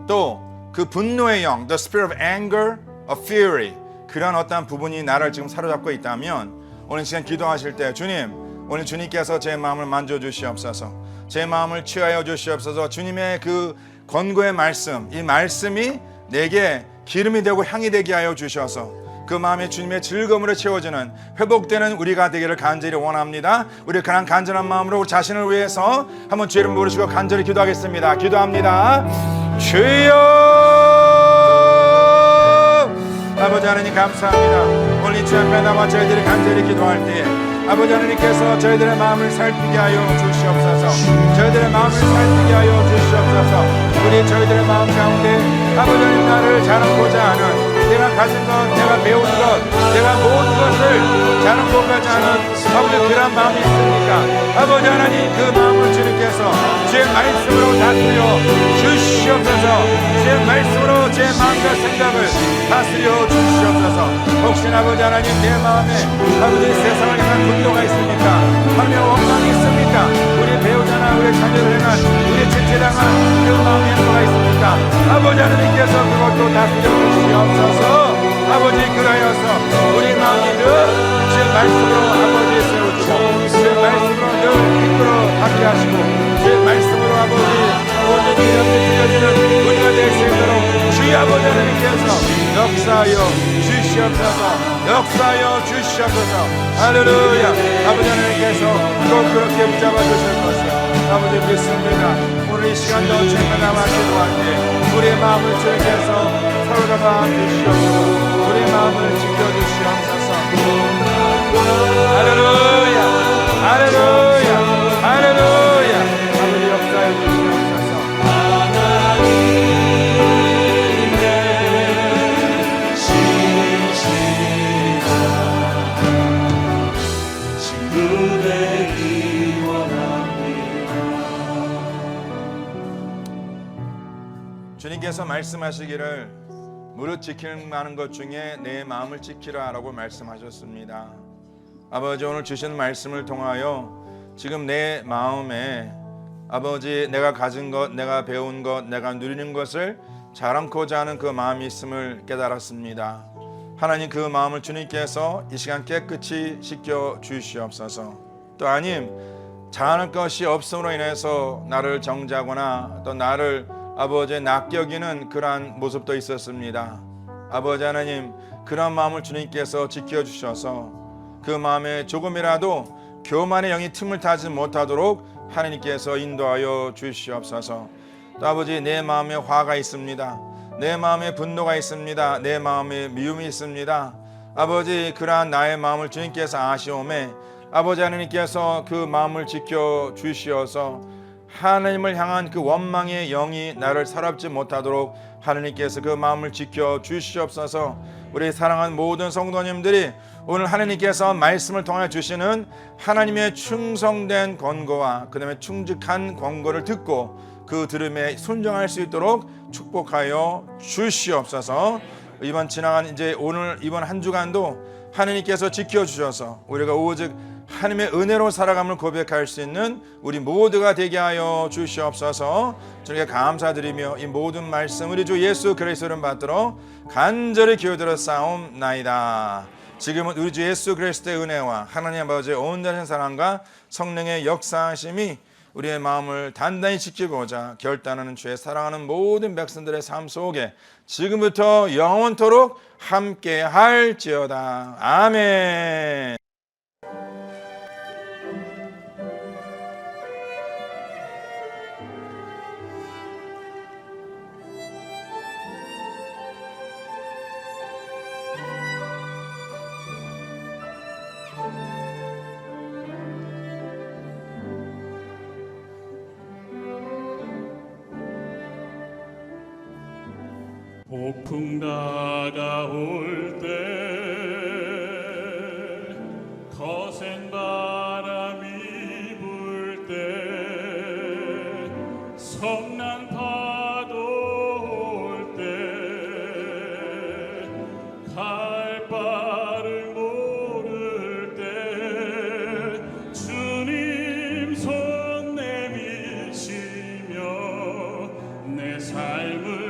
또 그 분노의 영, the spirit of anger, of fury 그런 어떠한 부분이 나를 지금 사로잡고 있다면 오늘 시간 기도하실 때 주님 오늘 주님께서 제 마음을 만져주시옵소서 제 마음을 취하여 주시옵소서 주님의 그 권고의 말씀 이 말씀이 내게 기름이 되고 향이 되게 하여 주셔서 그 마음에 주님의 즐거움으로 채워지는 회복되는 우리가 되기를 간절히 원합니다. 우리 그런 간절한 마음으로 우리 자신을 위해서 한번 주의 이름 부르시고 간절히 기도하겠습니다. 기도합니다. 주여 아버지 하나님 감사합니다. 오늘 이 주 앞에 나와 저희들이 간절히 기도할 때에 아버지 하나님께서 저희들의 마음을 살피게 하여 주시옵소서 저희들의 마음을 살피게 하여 주시옵소서 우리 저희들의 마음 가운데 아버지 하나님 나를 자랑고자 하는 내가 가진 것, 내가 배운 것, 내가 모든 것을 자랑고자 하는 아버지 그런 마음이 있습니까? 아버지 하나님 그 마음을 주님께서 주의 말씀으로 다스려 주시옵소서 주의 말씀으로 제 마음과 생각을 다스려 주시옵소서 혹시나 아버지 하나님 내 마음에 아버지 세상을 향한 분노가 있습니까? 하나님의 원망이 있습니까? 우리 배우자나 우리 자녀를 향한 우리 지체당한 그 마음의 행보가 있습니까? 아버지 하나님께서 그것도 다스려 주시옵소서 아버지 그하여서 우리 마음이 늘 주의 말씀으로 아버지 세워주고 주의 말씀으로 늘 이끌어 가게 하시고 주의 말씀으로 아버지 모든 이름이 들려지는 우리가 될 수 있도록 주의 아버지 하나님께서 역사하여 주시옵소서 역사하여 주시옵소서 할렐루야 아버지 하나님께서 꼭 그렇게 붙잡아 주실 것을 아버지 믿습니다. 오늘 이 시간도 주님과 나와 기도할 때 우리의 마음을 주님께서 사로잡아 주시옵소서 우리의 마음을 지켜주시옵소서 할렐루야 할렐루야 할렐루야 아버지 역사해 주시옵소서 하나님의 신실한 친구되기 원합니다. 주님께서 말씀하시기를 무릇 지킬 만한 것 중에 내 마음을 지키라라고 말씀하셨습니다. 아버지 오늘 주신 말씀을 통하여 지금 내 마음에 아버지 내가 가진 것, 내가 배운 것, 내가 누리는 것을 자랑코자 하는 그 마음이 있음을 깨달았습니다. 하나님 그 마음을 주님께서 이 시간 깨끗이 씻겨 주시옵소서. 또 아님 자랑할 것이 없음으로 인해서 나를 정죄하거나 또 나를 아버지 낚여기는 그러한 모습도 있었습니다. 아버지 하나님 그런 마음을 주님께서 지켜주셔서 그 마음에 조금이라도 교만의 영이 틈을 타지 못하도록 하나님께서 인도하여 주시옵소서. 또 아버지 내 마음에 화가 있습니다. 내 마음에 분노가 있습니다. 내 마음에 미움이 있습니다. 아버지 그러한 나의 마음을 주님께서 아시오매 아버지 하나님께서 그 마음을 지켜 주시어서 하나님을 향한 그 원망의 영이 나를 사롭지 못하도록 하나님께서 그 마음을 지켜 주시옵소서. 우리 사랑하는 모든 성도님들이 오늘 하나님께서 말씀을 통해 주시는 하나님의 충성된 권고와 그 다음에 충직한 권고를 듣고 그 들음에 순종할 수 있도록 축복하여 주시옵소서. 이번 지나간 이제 오늘 이번 한 주간도 하나님께서 지켜주셔서 우리가 오직 하나님의 은혜로 살아감을 고백할 수 있는 우리 모두가 되게 하여 주시옵소서. 주님께 감사드리며 이 모든 말씀 우리 주 예수 그리스도를 받들어 간절히 기도드려 싸움나이다. 지금은 우리 주 예수 그리스도의 은혜와 하나님 아버지의 온전한 사랑과 성령의 역사하심이 우리의 마음을 단단히 지키고자 결단하는 주의 사랑하는 모든 백성들의 삶 속에 지금부터 영원토록 함께 할지어다. 아멘. 폭풍 다가올 때 거센 바람이 불 때 성난 파도 올 때 갈 바를 모를 때 주님 손 내미시며 내 삶을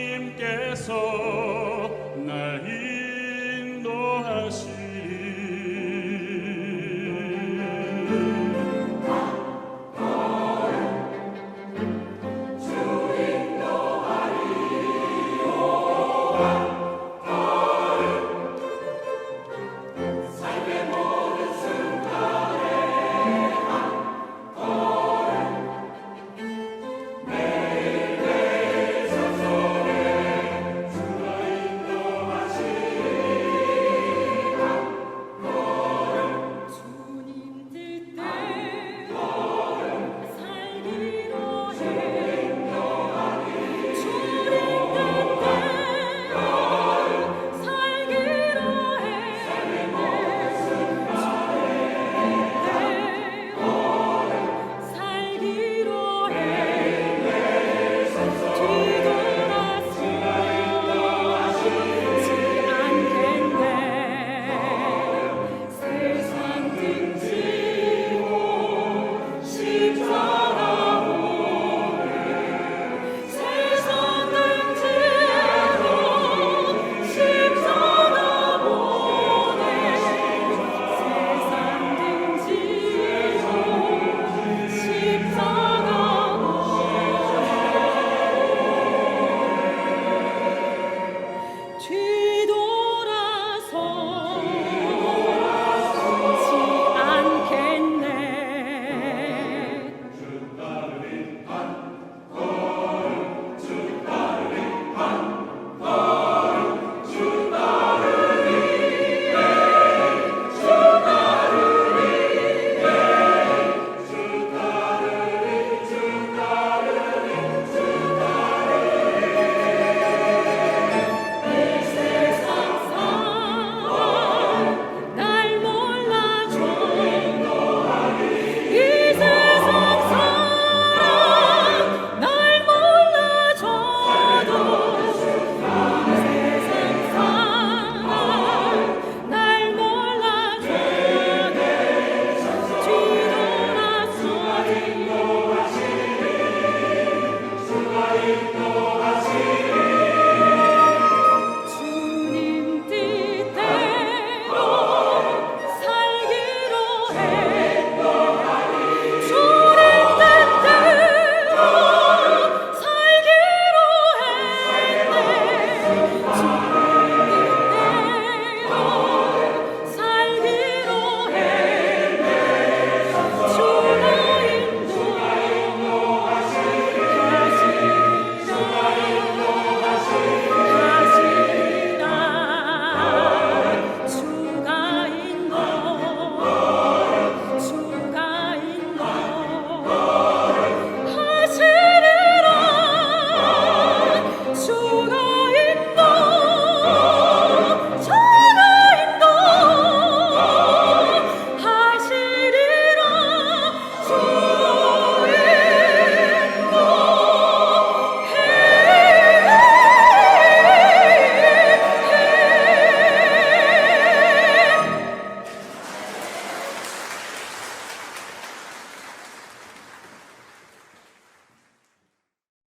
주님께서